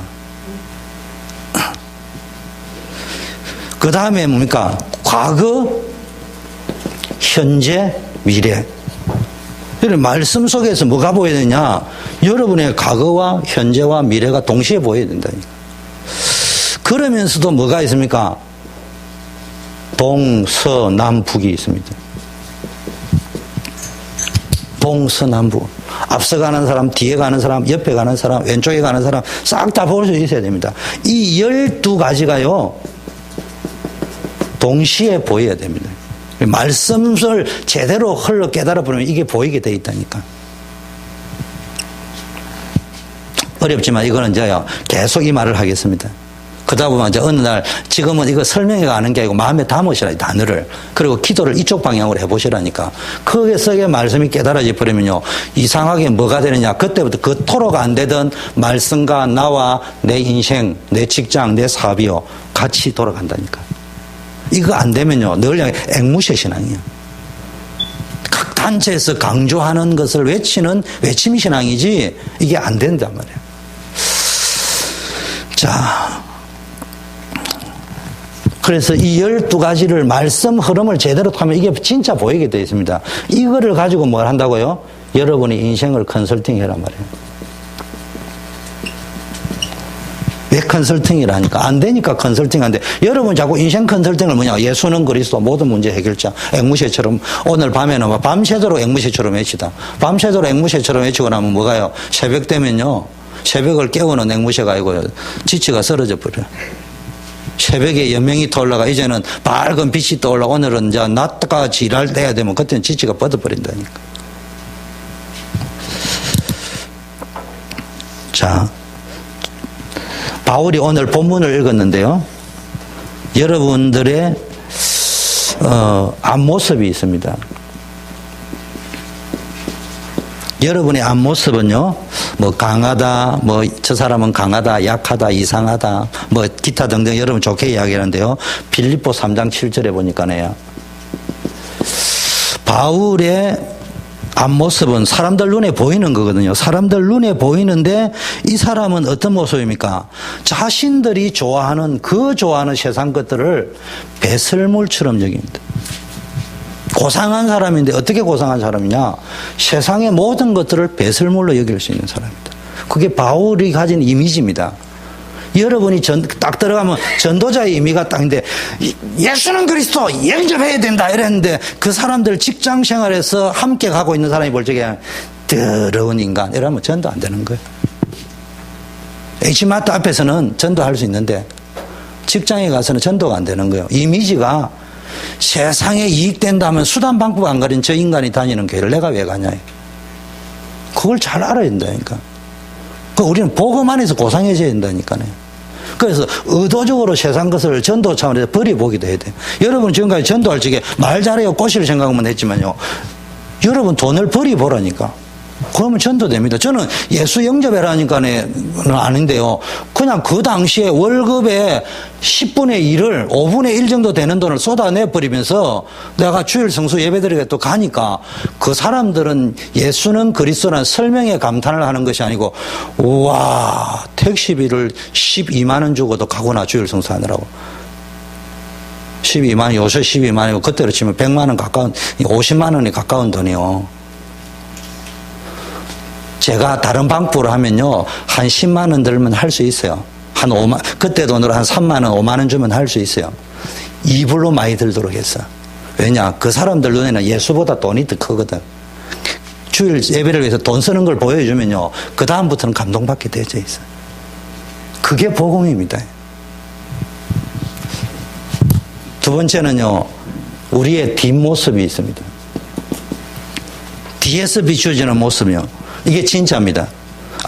그 다음에 뭡니까? 과거, 현재, 미래. 이런 말씀 속에서 뭐가 보여야 되냐? 여러분의 과거와 현재와 미래가 동시에 보여야 된다니까. 그러면서도 뭐가 있습니까? 동서남북이 있습니다. 동서남북. 앞서 가는 사람, 뒤에 가는 사람, 옆에 가는 사람, 왼쪽에 가는 사람 싹 다 볼 수 있어야 됩니다. 이 12가지가요. 동시에 보여야 됩니다. 말씀을 제대로 흘러 깨달아 보면 이게 보이게 돼 있다니까. 어렵지만 이거는 이제요. 계속 이 말을 하겠습니다. 그러다 보면 이제 어느 날 지금은 이거 설명해 가는 게 아니고 마음에 담으시라 이 단어를. 그리고 기도를 이쪽 방향으로 해보시라니까. 거기서 말씀이 깨달아져 버리면요. 이상하게 뭐가 되느냐. 그때부터 그토록 안 되던 말씀과 나와 내 인생, 내 직장, 내 사업이요. 같이 돌아간다니까. 이거 안 되면요. 늘 앵무새 신앙이에요. 각 단체에서 강조하는 것을 외치는 외침 신앙이지 이게 안 된단 말이에요. 자, 그래서 이 12가지를 말씀 흐름을 제대로 타면 이게 진짜 보이게 되어 있습니다. 이거를 가지고 뭘 한다고요? 여러분이 인생을 컨설팅해란 말이에요. 왜 컨설팅이라니까? 안 되니까 컨설팅한데 여러분 자꾸 인생 컨설팅을 뭐냐? 예수는 그리스도 모든 문제 해결자. 앵무새처럼 오늘 밤에는 밤새도록 앵무새처럼 외치다. 밤새도록 앵무새처럼 외치고 나면 뭐가요? 새벽 되면요. 새벽을 깨우는 앵무새가 아니고요. 지치가 쓰러져 버려요. 새벽에 연명이 떠올라가 이제는 밝은 빛이 떠올라 오늘은 이제 낮같이 일할 때야 되면 그때는 지치가 뻗어버린다니까. 자, 바울이 오늘 본문을 읽었는데요. 여러분들의 앞모습이 있습니다. 여러분의 앞모습은요. 뭐 강하다, 뭐 저 사람은 강하다, 약하다, 이상하다, 뭐 기타 등등 여러분 좋게 이야기하는데요. 빌립보 3장 7절에 보니까네요. 바울의 앞모습은 사람들 눈에 보이는 거거든요. 사람들 눈에 보이는데 이 사람은 어떤 모습입니까? 자신들이 좋아하는 세상 것들을 배설물처럼 여깁니다. 고상한 사람인데 어떻게 고상한 사람이냐? 세상의 모든 것들을 배설물로 여길 수 있는 사람입니다. 그게 바울이 가진 이미지입니다. 여러분이 딱 들어가면 전도자의 의미가 딱인데 예수는 그리스도 영접해야 된다 이랬는데 그 사람들 직장 생활에서 함께 가고 있는 사람이 볼 적에 더러운 인간 이러면 전도 안 되는 거예요. H마트 앞에서는 전도할 수 있는데 직장에 가서는 전도가 안 되는 거예요. 이미지가 세상에 이익된다면 수단 방법 안 가린 저 인간이 다니는 교회를 내가 왜 가냐. 그걸 잘 알아야 된다니까. 우리는 복음 안에서 고상해져야 된다니까요. 그래서 의도적으로 세상 것을 전도 차원에서 버려보기도 해야 돼요. 여러분 지금까지 전도할 적에 말 잘해요 꼬실 생각만 했지만요. 여러분 돈을 버려보라니까. 그러면 전도됩니다. 저는 예수 영접해라니까는 아닌데요. 그냥 그 당시에 월급의 10분의 1을 5분의 1 정도 되는 돈을 쏟아내버리면서 내가 주일 성수 예배드리게 또 가니까 그 사람들은 예수는 그리스도라는 설명에 감탄을 하는 것이 아니고 우와 택시비를 12만 원 주고도 가구나 주일 성수 하느라고. 12만 원, 요새 12만 원이고 그때로 치면 100만 원 가까운 50만 원이 가까운 돈이요. 제가 다른 방법으로 하면요, 한 10만 원 들면 할 수 있어요. 한 5만, 그때 돈으로 한 3만 원, 5만 원 주면 할 수 있어요. 이불로 많이 들도록 했어. 왜냐? 그 사람들 눈에는 예수보다 돈이 더 크거든. 주일 예배를 위해서 돈 쓰는 걸 보여주면요, 그다음부터는 감동받게 되어져 있어요. 그게 복음입니다. 두 번째는요, 우리의 뒷모습이 있습니다. 뒤에서 비추어지는 모습이요. 이게 진짜입니다.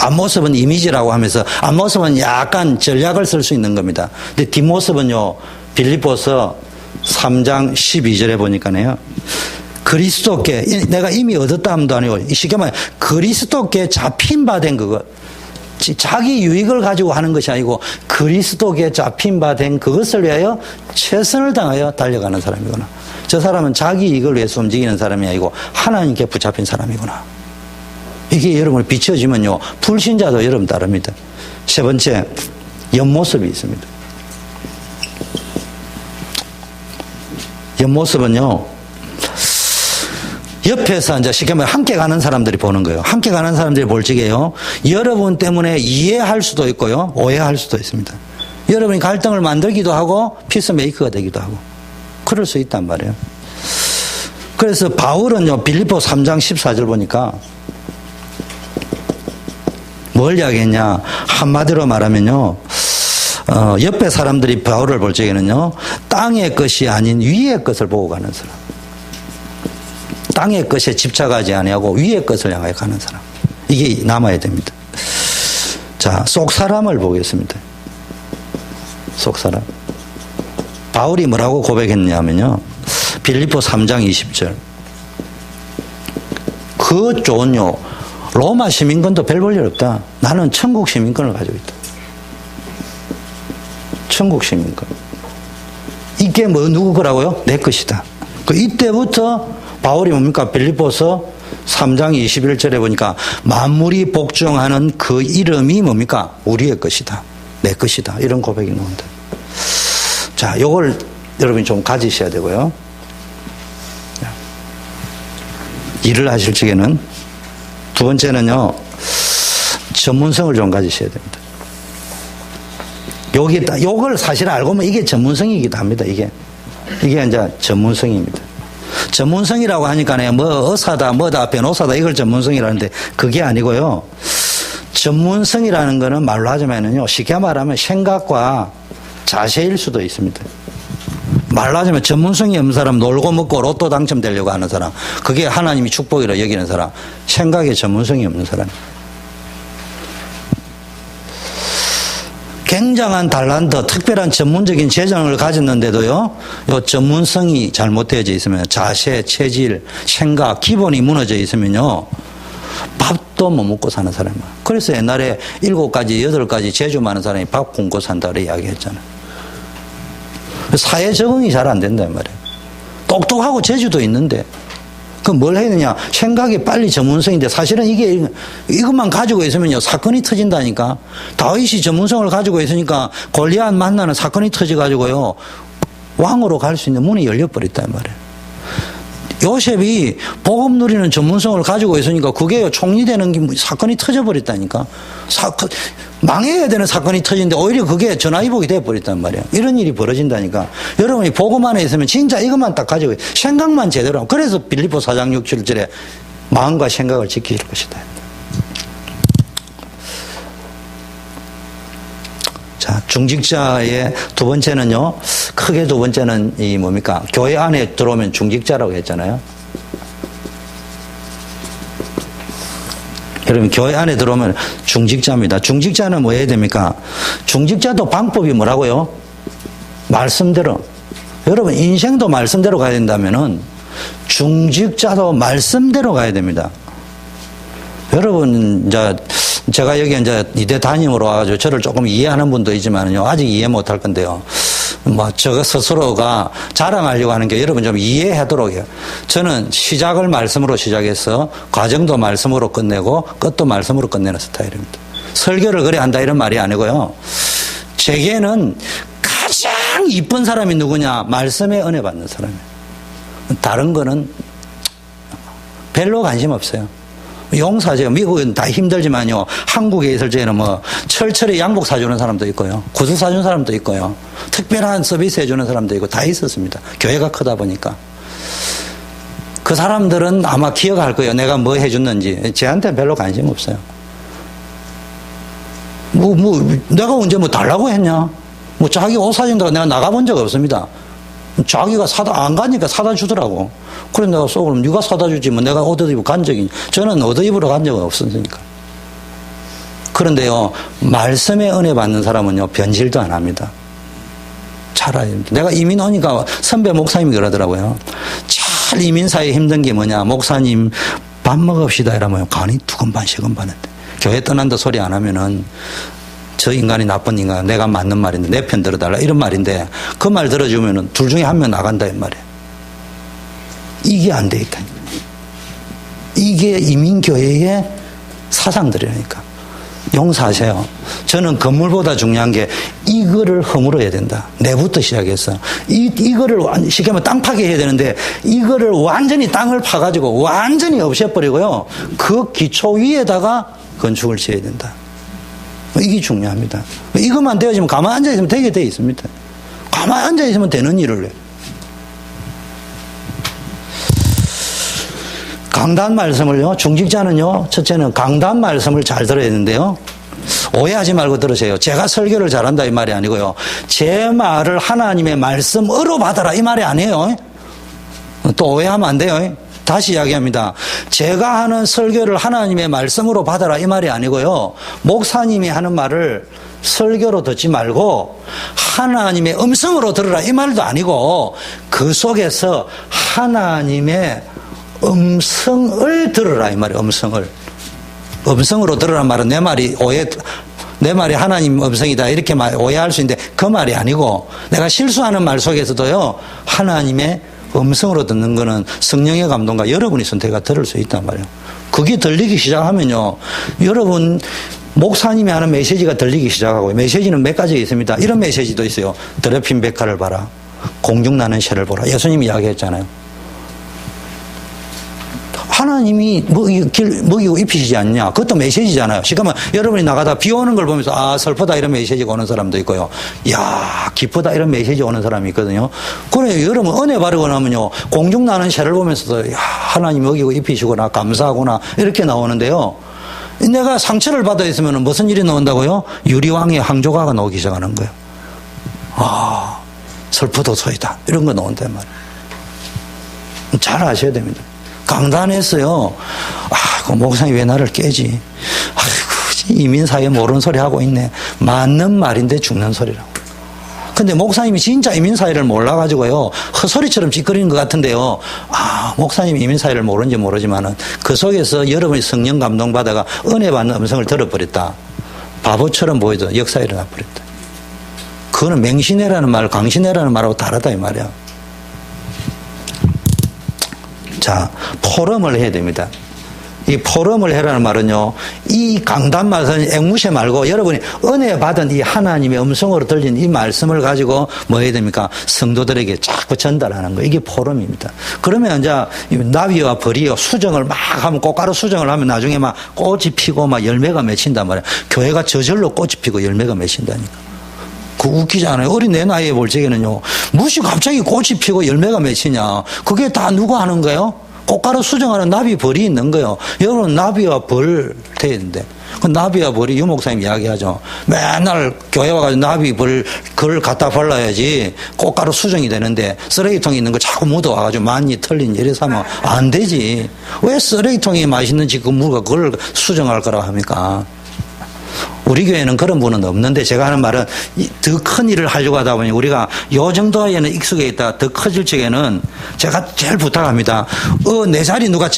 앞모습은 이미지라고 하면서 앞모습은 약간 전략을 쓸 수 있는 겁니다. 근데 뒷모습은요, 빌립보서 3장 12절에 보니까요, 그리스도께, 내가 이미 얻었다 함도 아니고, 쉽게 말해, 그리스도께 잡힌 바 된 그것. 자기 유익을 가지고 하는 것이 아니고, 그리스도께 잡힌 바 된 그것을 위하여 최선을 다하여 달려가는 사람이구나. 저 사람은 자기 이익을 위해서 움직이는 사람이 아니고, 하나님께 붙잡힌 사람이구나. 이게 여러분을 비춰지면요, 불신자도 여러분 따릅니다. 세 번째, 옆모습이 있습니다. 옆모습은요, 옆에서 이제 쉽게 말해 함께 가는 사람들이 보는 거예요. 함께 가는 사람들이 볼 적에요, 여러분 때문에 이해할 수도 있고요, 오해할 수도 있습니다. 여러분이 갈등을 만들기도 하고 피스메이커가 되기도 하고 그럴 수 있단 말이에요. 그래서 바울은요, 빌립보 3장 14절 보니까 뭘 이야기했냐, 한마디로 말하면요, 옆에 사람들이 바울을 볼 적에는요, 땅의 것이 아닌 위의 것을 보고 가는 사람, 땅의 것에 집착하지 아니하고 위의 것을 향하여 가는 사람, 이게 남아야 됩니다. 자, 속 사람을 보겠습니다. 속 사람. 바울이 뭐라고 고백했냐면요, 빌립보 3장 20절. 그 좋은요, 로마 시민권도 별 볼 일 없다. 나는 천국 시민권을 가지고 있다. 천국 시민권. 이게 뭐 누구 거라고요? 내 것이다. 이때부터 바울이 뭡니까? 빌립보서 3장 21절에 보니까 만물이 복종하는 그 이름이 뭡니까? 우리의 것이다. 내 것이다. 이런 고백이 나온다. 자, 요걸 여러분이 좀 가지셔야 되고요. 일을 하실 적에는 두 번째는요, 전문성을 좀 가지셔야 됩니다. 요걸 사실 알고 보면 이게 전문성이기도 합니다. 이게 이제 전문성입니다. 전문성이라고 하니까 뭐 의사다, 뭐다, 변호사다, 이걸 전문성이라는데 그게 아니고요. 전문성이라는 거는 말로 하자면요, 쉽게 말하면 생각과 자세일 수도 있습니다. 말로 하자면 전문성이 없는 사람, 놀고 먹고 로또 당첨되려고 하는 사람, 그게 하나님이 축복이라 여기는 사람, 생각에 전문성이 없는 사람. 굉장한 달란트, 특별한 전문적인 재능을 가졌는데도요, 요 전문성이 잘못되어져 있으면 자세, 체질, 생각, 기본이 무너져 있으면요, 밥도 못 먹고 사는 사람이야. 그래서 옛날에 7가지, 8가지 재주 많은 사람이 밥 굶고 산다고 이야기했잖아요. 사회 적응이 잘 안 된단 말이에요. 똑똑하고 재주도 있는데, 그럼 뭘 해야 되냐? 생각이 빨리 전문성인데, 사실은 이것만 가지고 있으면요, 사건이 터진다니까. 다윗이 전문성을 가지고 있으니까 골리앗 만나는 사건이 터져가지고요, 왕으로 갈 수 있는 문이 열려버렸단 말이에요. 요셉이 복음 누리는 전문성을 가지고 있으니까 그게 총리되는 게 사건이 터져버렸다니까. 망해야 되는 사건이 터지는데 오히려 그게 전화위복이 돼버렸단 말이에요. 이런 일이 벌어진다니까. 여러분이 복음 안에 있으면 진짜 이것만 딱 가지고 생각만 제대로 하고, 그래서 빌립보 4장 6, 7절에 마음과 생각을 지키실 것이다. 자, 중직자의 두 번째는요, 크게 두 번째는 뭡니까? 교회 안에 들어오면 중직자라고 했잖아요. 여러분, 교회 안에 들어오면 중직자입니다. 중직자는 뭐 해야 됩니까? 중직자도 방법이 뭐라고요? 말씀대로. 여러분, 인생도 말씀대로 가야 된다면은 중직자도 말씀대로 가야 됩니다. 여러분, 이제 제가 여기 이제 이대 담임으로 와가지고 저를 조금 이해하는 분도 있지만요, 아직 이해 못할 건데요. 뭐, 저 스스로가 자랑하려고 하는 게 여러분 좀 이해하도록 해요. 저는 시작을 말씀으로 시작해서 과정도 말씀으로 끝내고 끝도 말씀으로 끝내는 스타일입니다. 설교를 그래 한다 이런 말이 아니고요. 제게는 가장 이쁜 사람이 누구냐? 말씀에 은혜 받는 사람이에요. 다른 거는 별로 관심 없어요. 용사제요. 미국은 다 힘들지만요, 한국에 있을 때는 뭐 철철에 양복 사주는 사람도 있고요, 구두 사주는 사람도 있고요, 특별한 서비스 해주는 사람도 있고 다 있었습니다. 교회가 크다 보니까. 그 사람들은 아마 기억할 거예요. 내가 뭐 해줬는지. 쟤한테는 별로 관심 없어요. 내가 언제 뭐 달라고 했냐? 뭐 자기 옷 사준다고 내가 나가본 적 없습니다. 자기가 안 가니까 사다 주더라고. 그래 내가 그럼 네가 사다 주지 뭐 내가 옷 입으러 간 적이, 저는 옷 입으러 간 적은 없으니까. 그런데요, 말씀에 은혜 받는 사람은요, 변질도 안 합니다. 차라리. 내가 이민 오니까 선배 목사님이 그러더라고요. 제일 이민사에 힘든 게 뭐냐. 목사님, 밥 먹읍시다. 이러면 간이 두근반, 시근반인데. 교회 떠난다 소리 안 하면은 저 인간이 나쁜 인간, 내가 맞는 말인데, 내 편 들어달라. 이런 말인데, 그 말 들어주면은 둘 중에 한 명 나간다. 이 말이에요. 이게 안 돼 있다니까. 이게 이민교회의 사상들이라니까. 용서하세요. 저는 건물보다 중요한 게 이거를 허물어야 된다. 내부터 시작해서. 이거를 쉽게 말하면 땅 파괴해야 되는데 이거를 완전히 땅을 파가지고 완전히 없애버리고요. 그 기초 위에다가 건축을 지어야 된다. 이게 중요합니다. 이것만 되어지면 가만히 앉아있으면 되게 돼 있습니다. 가만히 앉아있으면 되는 일을 해요. 강단 말씀을요, 중직자는요, 첫째는 강단 말씀을 잘 들어야 되는데요. 오해하지 말고 들으세요. 제가 설교를 잘한다 이 말이 아니고요. 제 말을 하나님의 말씀으로 받아라 이 말이 아니에요. 또 오해하면 안 돼요. 다시 이야기합니다. 제가 하는 설교를 하나님의 말씀으로 받아라 이 말이 아니고요. 목사님이 하는 말을 설교로 듣지 말고 하나님의 음성으로 들으라 이 말도 아니고 그 속에서 하나님의 음성을 들으라 이 말이에요. 음성으로 들으란 말은 내 말이 하나님 음성이다 이렇게 오해할 수 있는데 그 말이 아니고 내가 실수하는 말 속에서도요 하나님의 음성으로 듣는 거는 성령의 감동과 여러분이 선택가 들을 수 있단 말이에요. 그게 들리기 시작하면요 여러분 목사님이 하는 메시지가 들리기 시작하고 메시지는 몇 가지가 있습니다. 이런 메시지도 있어요. 더럽힌 백화를 봐라. 공중 나는 새를 보라. 예수님이 이야기했잖아요. 하나님이 먹이고 입히시지 않냐. 그것도 메시지잖아요. 지금은 여러분이 나가다 비 오는 걸 보면서 아 슬프다 이런 메시지가 오는 사람도 있고요. 야 기쁘다 이런 메시지 오는 사람이 있거든요. 그래 여러분 은혜 바르고 나면요 공중 나는 새를 보면서도 야 하나님 먹이고 입히시구나 감사하구나 이렇게 나오는데요. 내가 상처를 받아 있으면 무슨 일이 나온다고요? 유리왕의 항조가가 나오기 시작하는 거예요. 아 슬프도소이다 이런 거 나온단 말이에요. 잘 아셔야 됩니다. 강단했어요. 아이고, 목사님 왜 나를 깨지? 아이고, 이민사회 모르는 소리 하고 있네. 맞는 말인데 죽는 소리라고. 근데 목사님이 진짜 이민사회를 몰라가지고요. 헛소리처럼 찌끄리는 것 같은데요. 아, 목사님이 이민사회를 모르는지 모르지만은 그 속에서 여러분이 성령 감동받아가 은혜 받는 음성을 들어버렸다. 바보처럼 보여도 역사 일어나 버렸다. 그거는 맹신해라는 말, 강신해라는 말하고 다르다 이 말이야. 자, 포럼을 해야 됩니다. 이 포럼을 해라는 말은요, 이 강단 말씀은 앵무새 말고 여러분이 은혜 받은 이 하나님의 음성으로 들린 이 말씀을 가지고 뭐 해야 됩니까? 성도들에게 자꾸 전달하는 거. 이게 포럼입니다. 그러면 이제 나비와 벌이요, 수정을 막 하면 꽃가루 수정을 하면 나중에 막 꽃이 피고 막 열매가 맺힌단 말이에요. 교회가 저절로 꽃이 피고 열매가 맺힌다니까. 그 웃기잖아요. 어린 내 나이에 볼 적에는요. 무시 갑자기 꽃이 피고 열매가 맺히냐. 그게 다 누가 하는 거예요? 꽃가루 수정하는 나비 벌이 있는 거예요. 여러분 나비와 벌 되는데 그 나비와 벌이 유 목사님 이야기하죠. 맨날 교회 와가지고 나비 벌 그걸 갖다 발라야지 꽃가루 수정이 되는데 쓰레기통에 있는 거 자꾸 묻어와가지고 많이 털린 이래서 하면 안 되지. 왜 쓰레기통이 맛있는지 그 물과 그걸 수정할 거라고 합니까? 우리 교회는 그런 분은 없는데 제가 하는 말은 더 큰 일을 하려고 하다 보니 우리가 요 정도에는 익숙해 있다. 더 커질 적에는 제가 제일 부탁합니다. 내 자리 누가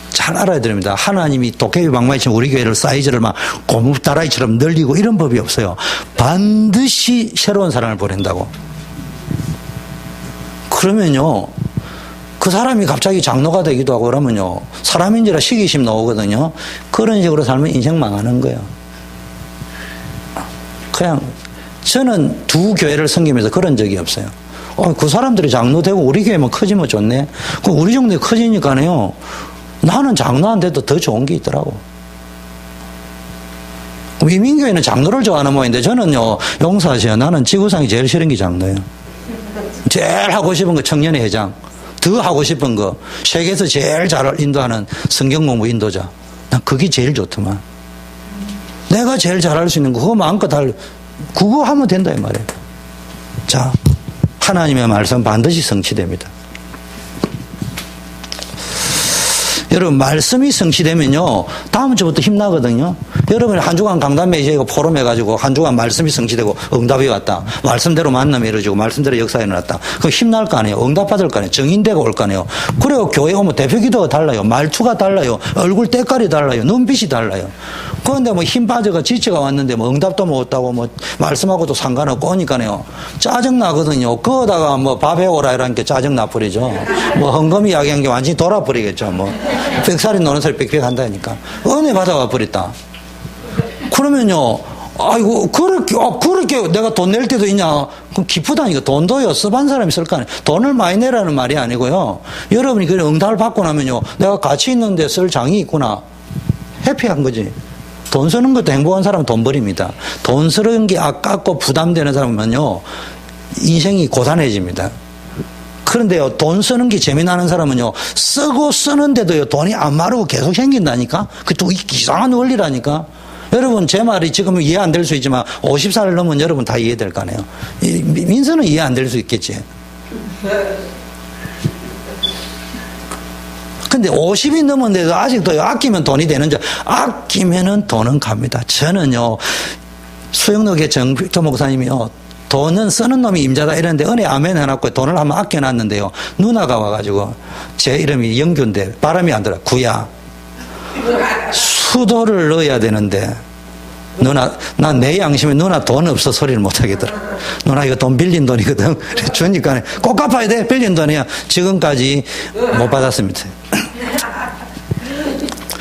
잘 알아야 됩니다. 하나님이 도깨비 방망이처럼 우리 교회를 사이즈를 막 고무다라이처럼 늘리고 이런 법이 없어요. 반드시 새로운 사람을 보낸다고. 그러면요. 그 사람이 갑자기 장로가 되기도 하고 그러면요. 사람인지라 시기심 나오거든요. 그런 식으로 살면 인생 망하는 거예요. 그냥 저는 두 교회를 섬기면서 그런 적이 없어요. 그 사람들이 장로 되고 우리 교회만 커지면 좋네. 그 우리 정도에 커지니까요. 나는 장로 안 돼도 더 좋은 게 있더라고. 이민교회는 장로를 좋아하는 모양인데 저는요. 용서하세요. 나는 지구상이 제일 싫은 게 장로예요. 제일 하고 싶은 거 청년회 회장. 더 하고 싶은 거 세계에서 제일 잘 인도하는 성경 공부 인도자. 난 그게 제일 좋더만. 내가 제일 잘할 수 있는 거 그거 마음껏 그거 하면 된다 이 말이에요. 자, 하나님의 말씀 반드시 성취됩니다. 여러분 말씀이 성취되면요 다음 주부터 힘나거든요. 여러분이 한 주간 강단매시고 포럼 해가지고 한 주간 말씀이 성취되고 응답이 왔다. 말씀대로 만남이 이루어지고 말씀대로 역사가 일어났다. 그럼 힘날 거 아니에요. 응답받을 거 아니에요. 정인되고 올 거 아니에요. 그래요. 교회 오면 대표 기도가 달라요. 말투가 달라요. 얼굴 때깔이 달라요. 눈빛이 달라요. 그런데 뭐 힘 빠져가 지쳐가 왔는데 뭐 응답도 못 왔다고 뭐 말씀하고도 상관없고 오니까요. 짜증나거든요. 그거다가 뭐 밥 해오라 이러니까 짜증나 버리죠. 뭐 헌금 이야기한 게 완전히 돌아버리겠죠. 뭐 백살이 노는 소리 빽빽 한다니까. 은혜 받아가 버렸다. 그러면요, 아이고, 그렇게 내가 돈 낼 때도 있냐? 그럼 기쁘다니까. 돈도요, 습한 사람이 쓸 거 아니에요. 돈을 많이 내라는 말이 아니고요. 여러분이 그 응답을 받고 나면요, 내가 가치 있는데 쓸 장이 있구나. 해피한 거지. 돈 쓰는 것도 행복한 사람은 돈 버립니다. 돈 쓰는 게 아깝고 부담되는 사람은요, 인생이 고단해집니다. 그런데요, 돈 쓰는 게 재미나는 사람은요, 쓰고 쓰는데도요, 돈이 안 마르고 계속 생긴다니까? 그또 이상한 원리라니까? 여러분, 제 말이 지금 이해 안 될 수 있지만, 50살을 넘으면 여러분 다 이해될 거 아니에요? 민서는 이해 안 될 수 있겠지. 근데 50이 넘었는데도 아직도 아끼면 돈이 되는 줄, 아끼면은 돈은 갑니다. 저는요, 수영록의 정필도 목사님이요, 돈은 쓰는 놈이 임자다 이랬는데 은혜 아멘 해놨고 돈을 한번 아껴놨는데요. 누나가 와가지고 제 이름이 영규인데 바람이 안 들어. 구야. 수도를 넣어야 되는데 누나, 난 내 양심에 누나 돈 없어 소리를 못 하겠더라. 누나 이거 돈 빌린 돈이거든. 주니까 꼭 갚아야 돼. 빌린 돈이야. 지금까지 못 받았습니다.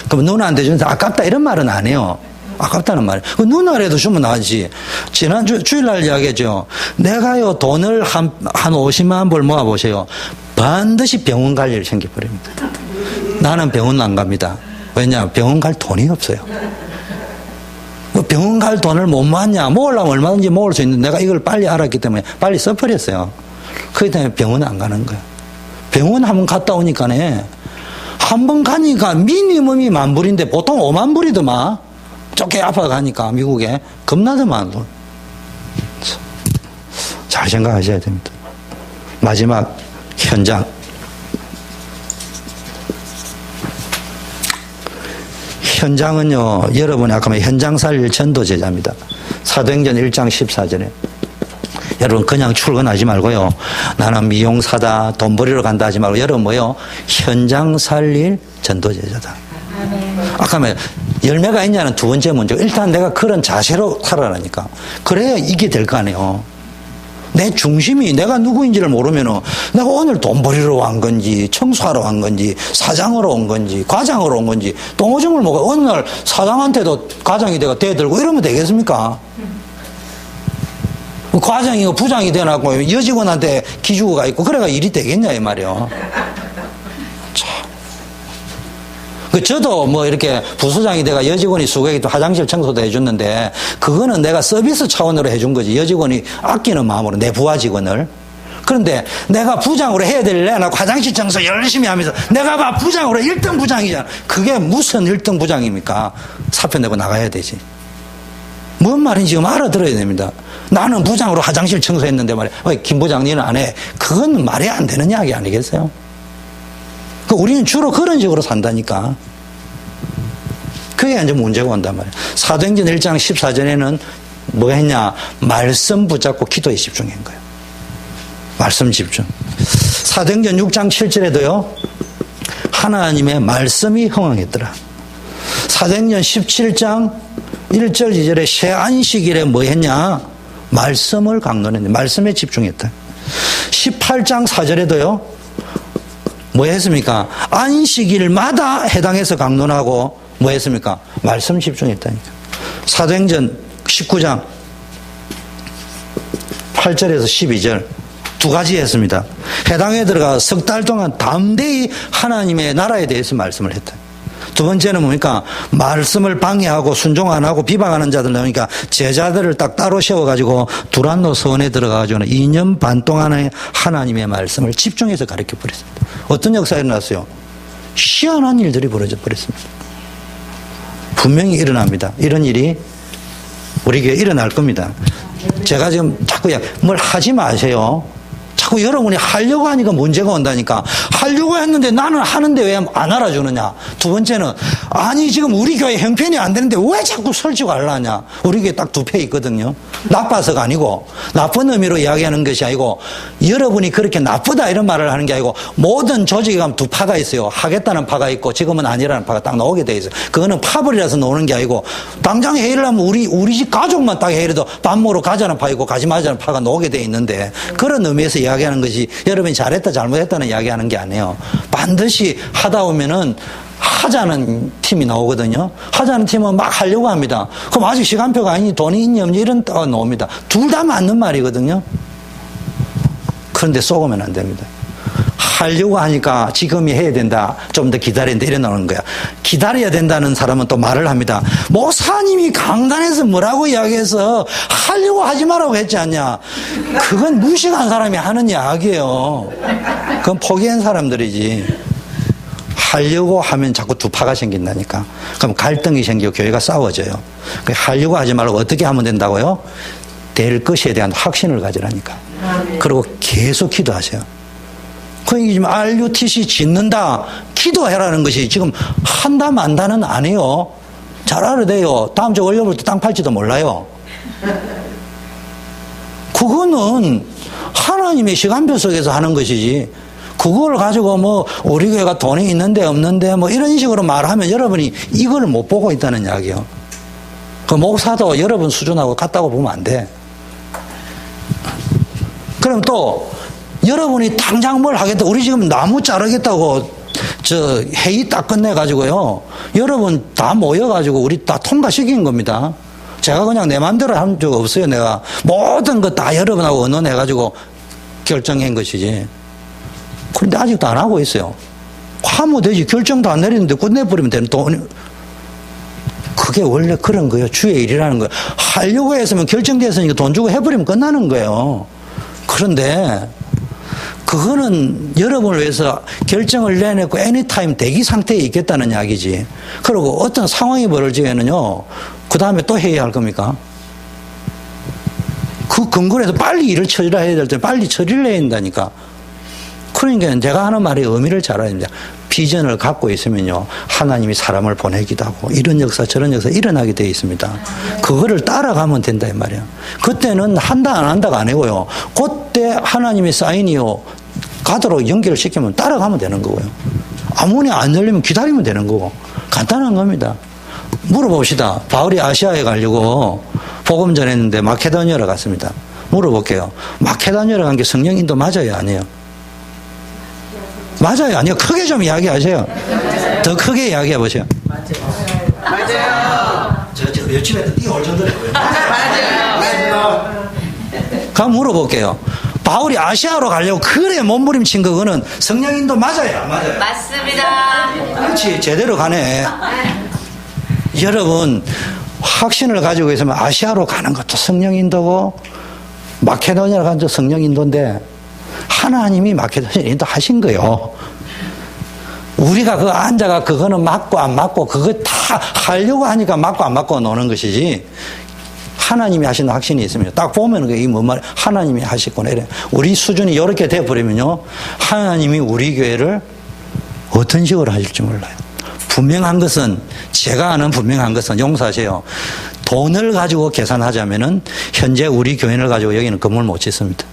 그럼 누나한테 주면서 아깝다 이런 말은 안 해요. 아깝다는 말이에요. 그 누나라도 주면 나지. 지난주 주일날 이야기했죠. 내가요 돈을 한 50만 불 모아보세요. 반드시 병원 갈 일이 생겨버립니다. 나는 병원 안 갑니다. 왜냐? 병원 갈 돈이 없어요. 병원 갈 돈을 못 모았냐? 모으려면 얼마든지 모을 수 있는데 내가 이걸 빨리 알았기 때문에 빨리 써버렸어요. 그렇기 때문에 병원 안 가는 거예요. 병원 한번 갔다 오니까네. 한 번 가니까 미니멈이 10,000불인데 보통 50,000불이더만. 쫓겨 아파가니까 미국에 겁나더만. 잘 생각하셔야 됩니다. 마지막 현장. 현장은요, 여러분이 아까 말한 현장 살릴 전도제자입니다. 사도행전 1장 14절에. 여러분 그냥 출근하지 말고요. 나는 미용사다, 돈 벌이러 간다 하지 말고 여러분 뭐요? 현장 살릴 전도제자다. 아까 말한 열매가 있냐는 두 번째 문제. 일단 내가 그런 자세로 살아라니까. 그래야 이게 될 거 아니에요. 내 중심이 내가 누구인지를 모르면은 내가 오늘 돈 벌이러 온 건지 청소하러 온 건지 사장으로 온 건지 과장으로 온 건지 똥오줌을 먹어. 어느 날 사장한테도 과장이 내가 대들고 이러면 되겠습니까? 과장이고 부장이 되나고 여직원한테 기주고가 있고 그래가 일이 되겠냐 이 말이에요. 저도 뭐 이렇게 부서장이 내가 여직원이 수고했기 때문에 화장실 청소도 해줬는데 그거는 내가 서비스 차원으로 해준 거지. 여직원이 아끼는 마음으로 내 부하 직원을. 그런데 내가 부장으로 해야 될래? 나 화장실 청소 열심히 하면서 내가 봐 부장으로 1등 부장이잖아. 그게 무슨 1등 부장입니까? 사표 내고 나가야 되지. 뭔 말인지 지금 알아들어야 됩니다. 나는 부장으로 화장실 청소했는데 말이야. 왜 김 부장님은 안 해? 그건 말이 안 되는 이야기 아니겠어요? 우리는 주로 그런 식으로 산다니까. 그게 이제 문제가 온단 말이에요. 사도행전 1장 14절에는 뭐 했냐? 말씀 붙잡고 기도에 집중한 거예요. 말씀 집중. 사도행전 6장 7절에도요. 하나님의 말씀이 흥황했더라. 사도행전 17장 1절 2절에 새 안식일에 뭐 했냐? 말씀을 강론했는데 말씀에 집중했다. 18장 4절에도요. 뭐 했습니까? 안식일마다 해당해서 강론하고 뭐 했습니까? 말씀 집중했다니까. 사도행전 19장 8절에서 12절 두 가지 했습니다. 해당에 들어가 석 달 동안 담대히 하나님의 나라에 대해서 말씀을 했다. 두 번째는 뭡니까? 말씀을 방해하고 순종 안 하고 비방하는 자들 나오니까 제자들을 딱 따로 세워가지고 두란노 서원에 들어가가지고는 2년 반 동안의 하나님의 말씀을 집중해서 가르쳐 버렸습니다. 어떤 역사가 일어났어요? 희한한 일들이 벌어져 버렸습니다. 분명히 일어납니다. 이런 일이 우리 교회에 일어날 겁니다. 제가 지금 자꾸 뭘 하지 마세요. 자꾸 여러분이 하려고 하니까 문제가 온다니까. 하려고 했는데 나는 하는데 왜 안 알아주느냐. 두 번째는 아니 지금 우리 교회 형편이 안 되는데 왜 자꾸 설치고 하려냐. 우리 교회 딱 두 표 있거든요. 나빠서가 아니고 나쁜 의미로 이야기하는 것이 아니고 여러분이 그렇게 나쁘다 이런 말을 하는 게 아니고 모든 조직에 가면 두 파가 있어요. 하겠다는 파가 있고 지금은 아니라는 파가 딱 나오게 돼 있어요. 그거는 파벌이라서 나오는 게 아니고 당장 회의를 하면 우리 집 가족만 딱 회의해도 밥 먹으러 가자는 파 있고 가지 말자는 파가 나오게 돼 있는데 그런 의미에서 이야기하는 것이 여러분이 잘했다 잘못했다는 이야기하는 게 아니에요. 반드시 하다 보면은 하자는 팀이 나오거든요. 하자는 팀은 막 하려고 합니다. 그럼 아직 시간표가 아니니 돈이 있니 없니 이런 때가 나옵니다. 둘 다 맞는 말이거든요. 그런데 쏘으면 안 됩니다. 하려고 하니까 지금이 해야 된다. 좀 더 기다려야 된다. 이래 나오는 거야. 기다려야 된다는 사람은 또 말을 합니다. 목사님이 강단에서 뭐라고 이야기해서 하려고 하지 말라고 했지 않냐. 그건 무식한 사람이 하는 이야기예요. 그건 포기한 사람들이지. 하려고 하면 자꾸 두 파가 생긴다니까. 그럼 갈등이 생기고 교회가 싸워져요. 하려고 하지 말고 어떻게 하면 된다고요? 될 것에 대한 확신을 가지라니까. 그리고 계속 기도하세요. 그러니까 지금 RUTC 짓는다, 기도해라는 것이 지금 한다 만다는 아니에요. 잘 알아야 돼요. 다음 주 월요일부터 땅 팔지도 몰라요. 그거는 하나님의 시간표 속에서 하는 것이지. 그걸 가지고 뭐 우리 교회가 돈이 있는데 없는데 뭐 이런 식으로 말하면 여러분이 이걸 못 보고 있다는 이야기요. 그 목사도 여러분 수준하고 같다고 보면 안 돼. 그럼 또 여러분이 당장 뭘 하겠다. 우리 지금 나무 자르겠다고 저 회의 딱 끝내가지고요. 여러분 다 모여가지고 우리 다 통과시킨 겁니다. 제가 그냥 내 마음대로 한 적 없어요. 내가 모든 거 다 여러분하고 의논해가지고 결정한 것이지. 그런데 아직도 안 하고 있어요. 하면 되지. 결정도 안 내리는데 끝내버리면 되는 돈. 그게 원래 그런 거예요. 주의 일이라는 거예요. 하려고 했으면 결정됐으니까 돈 주고 해버리면 끝나는 거예요. 그런데 그거는 여러분을 위해서 결정을 내놓고 애니타임 대기 상태에 있겠다는 이야기지. 그리고 어떤 상황이 벌어지면은요, 그 다음에 또 해야 할 겁니까? 그 근거로 해서 빨리 일을 처리를 해야 될 때 빨리 처리를 해야 된다니까. 그러니까 제가 하는 말의 의미를 잘 알아야 됩니다. 비전을 갖고 있으면요, 하나님이 사람을 보내기도 하고 이런 역사 저런 역사 일어나게 되어 있습니다. 그거를 따라가면 된다 이 말이에요. 그때는 한다 안 한다가 아니고요. 그때 하나님의 사인이요 가도록 연결시키면 따라가면 되는 거고요. 아무리 안 열리면 기다리면 되는 거고 간단한 겁니다. 물어봅시다. 바울이 아시아에 가려고 복음 전했는데 마케도니아로 갔습니다. 물어볼게요. 마케도니아로 간 게 성령 인도 맞아요 아니에요? 맞아요 아니요? 크게 좀 이야기하세요. 더 크게 이야기해 보세요. 맞아요. 저 옆집에 뛰어올 정도라고요. 맞아요. 그럼 물어볼게요. 바울이 아시아로 가려고 그래 몸부림친 그거는 성령인도 맞아요 안 맞아요? 맞습니다. 그렇지 제대로 가네. 여러분 확신을 가지고 있으면 아시아로 가는 것도 성령인도고 마케도니아로 가는 것도 성령인도인데 하나님이 마케도니아 인도 하신 거예요. 우리가 그 앉아가 그거는 맞고 안 맞고 그거 다 하려고 하니까 맞고 안 맞고 노는 것이지 하나님이 하시는 확신이 있습니다. 딱 보면 이 뭔 말 하나님이 하시구나 이래. 우리 수준이 이렇게 돼버리면요 하나님이 우리 교회를 어떤 식으로 하실지 몰라요. 분명한 것은 제가 아는 분명한 것은 용서하세요. 돈을 가지고 계산하자면은 현재 우리 교인을 가지고 여기는 건물 못 짓습니다.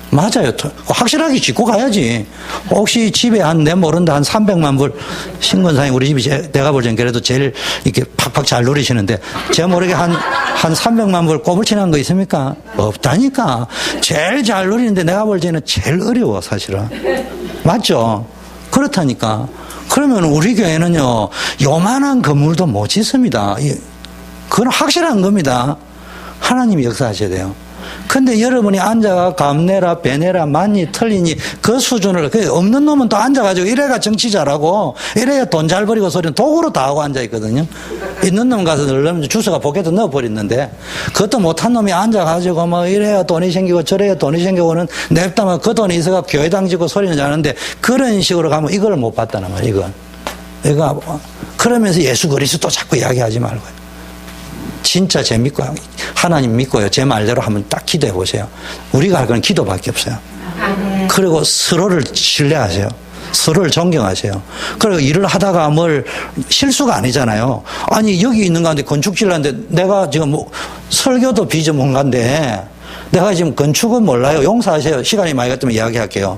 맞아요. 확실하게 짓고 가야지. 혹시 집에 내 모른다 한 300만 불 신건사님 우리 집이 내가 볼 땐 그래도 제일 이렇게 팍팍 잘 누리시는데 제가 모르게 한 300만 불 꼬불친한 거 있습니까? 없다니까. 제일 잘 누리는데 내가 볼 때는 제일 어려워 사실은. 맞죠? 그렇다니까. 그러면 우리 교회는요 요만한 건물도 못 짓습니다. 그건 확실한 겁니다. 하나님이 역사하셔야 돼요. 근데 여러분이 앉아가 감내라 배내라 맞니 틀리니 그 수준을 없는 놈은 또 앉아가지고 이래가 정치 잘하고 이래야 돈 잘 버리고 소리는 도구로 다 하고 앉아있거든요. 있는 놈 가서 넣으면 주스가 포켓에 넣어버리는데 그것도 못한 놈이 앉아가지고 뭐 이래야 돈이 생기고 저래야 돈이 생기고는 냅다만 그 돈이 있어가 교회당 지고 소리는 잘하는데 그런 식으로 가면 이걸 못 봤다는 말이야. 이거 그러면서 예수 그리스도 자꾸 이야기하지 말고요. 진짜 제 믿고 하나님 믿고요. 제 말대로 한번 딱 기도해 보세요. 우리가 할 건 기도밖에 없어요. 그리고 서로를 신뢰하세요. 서로를 존경하세요. 그리고 일을 하다가 뭘 실수가 아니잖아요. 아니 여기 있는 가운데 건축질 하는데 내가 지금 뭐 설교도 비전문가인데 내가 지금 건축은 몰라요. 용서하세요. 시간이 많이 갔다면 이야기할게요.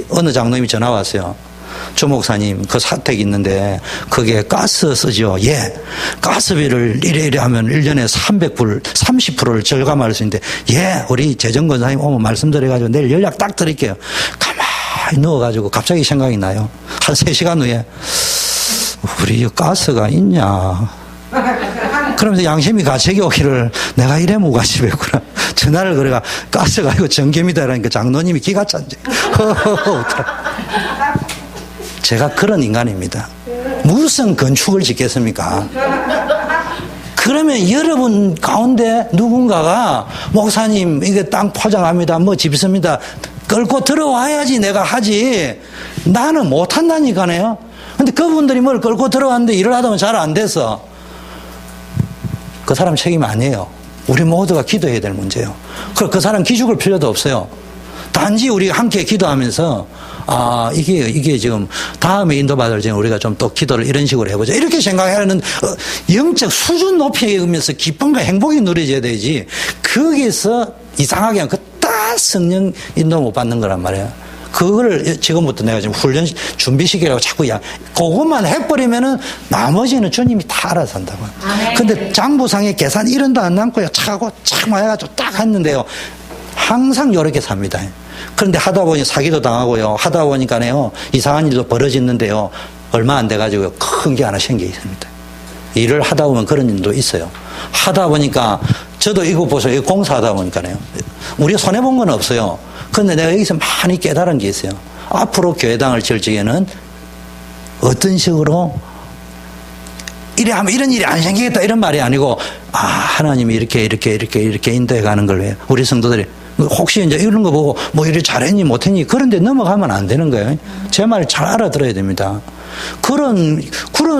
어느 장로님이 전화 왔어요. 조 목사님 그 사택 있는데 그게 가스 쓰죠. 예. 가스비를 이래 하면 1년에 300불 30%를 절감할 수 있는데 예. 우리 재정권사님 오면 말씀드려가지고 내일 연락 딱 드릴게요. 가만히 누워가지고 갑자기 생각이 나요. 한 3시간 후에 우리 가스가 있냐. 그러면서 양심이 가책이 오기를 내가 이래 무가집했구나. 전화를 걸어가 가스가 아니고 전기입니다. 그러니까 장로님이 기가 찬지. 제가 그런 인간입니다. 무슨 건축을 짓겠습니까? 그러면 여러분 가운데 누군가가 목사님 이게 땅 포장합니다. 뭐 집습니다. 끌고 들어와야지 내가 하지. 나는 못한다니까요. 근데 그분들이 뭘 끌고 들어왔는데 일을 하다 보면 잘 안 돼서 그 사람 책임 아니에요. 우리 모두가 기도해야 될 문제예요. 그 사람 기죽을 필요도 없어요. 단지 우리가 함께 기도하면서 이게 지금 다음에 인도받을 때 우리가 좀 또 기도를 이런 식으로 해보자. 이렇게 생각하는 영적 수준 높이면서 기쁨과 행복이 누려져야 되지. 거기서 이상하게 하면 그따 성령 인도 못 받는 거란 말이에요. 그거를 지금부터 내가 지금 훈련 준비시키라고 자꾸 그것만 해버리면은 나머지는 주님이 다 알아서 한다고. 근데 장부상의 계산 이런도 안 남고요. 차고 착 맞아가지고 딱 했는데요. 항상 이렇게 삽니다. 그런데 하다 보니 사기도 당하고요. 하다 보니까요. 이상한 일도 벌어지는데요. 얼마 안 돼가지고 큰 게 하나 생겨 있습니다. 일을 하다 보면 그런 일도 있어요. 하다 보니까 저도 이거 보세요. 이거 공사하다 보니까요. 우리가 손해본 건 없어요. 그런데 내가 여기서 많이 깨달은 게 있어요. 앞으로 교회당을 지을 적에는 어떤 식으로 이래 하면 이런 일이 안 생기겠다 이런 말이 아니고 하나님이 이렇게 인도해 가는 걸 왜 우리 성도들이 혹시 이제 이런 거 보고 뭐 이래 잘했니 못했니 그런데 넘어가면 안 되는 거예요. 제 말 잘 알아들어야 됩니다. 그런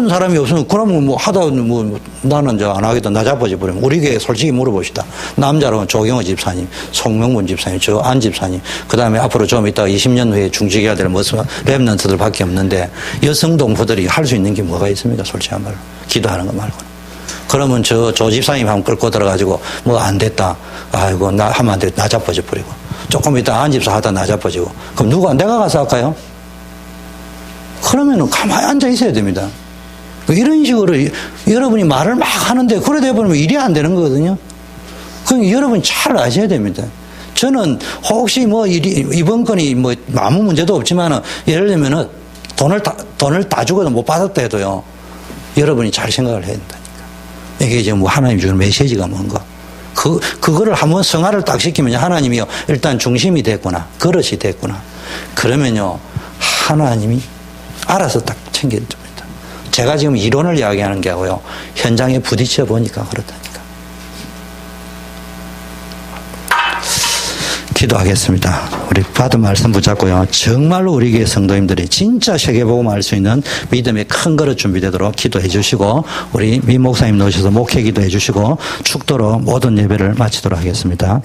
사람이 없으면 그러면 뭐 하다 뭐 나는 저 안 하겠다 나 자빠져 버리면 우리 교회 솔직히 물어봅시다. 남자로는 조경호 집사님, 송명문 집사님, 저 안 집사님, 그 다음에 앞으로 좀 이따 20년 후에 중직해야 될 모습 랩런트들밖에 없는데 여성 동포들이 할 수 있는 게 뭐가 있습니까? 솔직한 말로 기도하는 거 말고는. 그러면 조 집사님 한번 끌고 들어가지고 뭐 안 됐다. 아이고 나 하면 안 돼. 나 자빠져 버리고 조금 이따 안 집사 하다 나 자빠지고 그럼 누가 내가 가서 할까요? 그러면은 가만히 앉아 있어야 됩니다. 이런 식으로 여러분이 말을 막 하는데 그러다 보면 일이 안 되는 거거든요. 그럼 여러분이 잘 아셔야 됩니다. 저는 혹시 뭐 이번 건이 뭐 아무 문제도 없지만은 예를 들면은 돈을 다 주고도 못 받았다 해도요. 여러분이 잘 생각을 해야 된다니까. 이게 지금 뭐 하나님 주는 메시지가 뭔가. 그거를 한번 성화를 딱 시키면 하나님이요. 일단 중심이 됐구나. 그릇이 됐구나. 그러면요. 하나님이 알아서 딱 챙겨줍니다. 제가 지금 이론을 이야기하는 게 아니고요. 현장에 부딪혀 보니까 그렇다니까. 기도하겠습니다. 우리 받은 말씀 붙잡고요. 정말로 우리 교회 성도님들이 진짜 세계복음을 알 수 있는 믿음의 큰 그릇 준비되도록 기도해 주시고 우리 미 목사님 놓으셔서 목회 기도해 주시고 축도로 모든 예배를 마치도록 하겠습니다.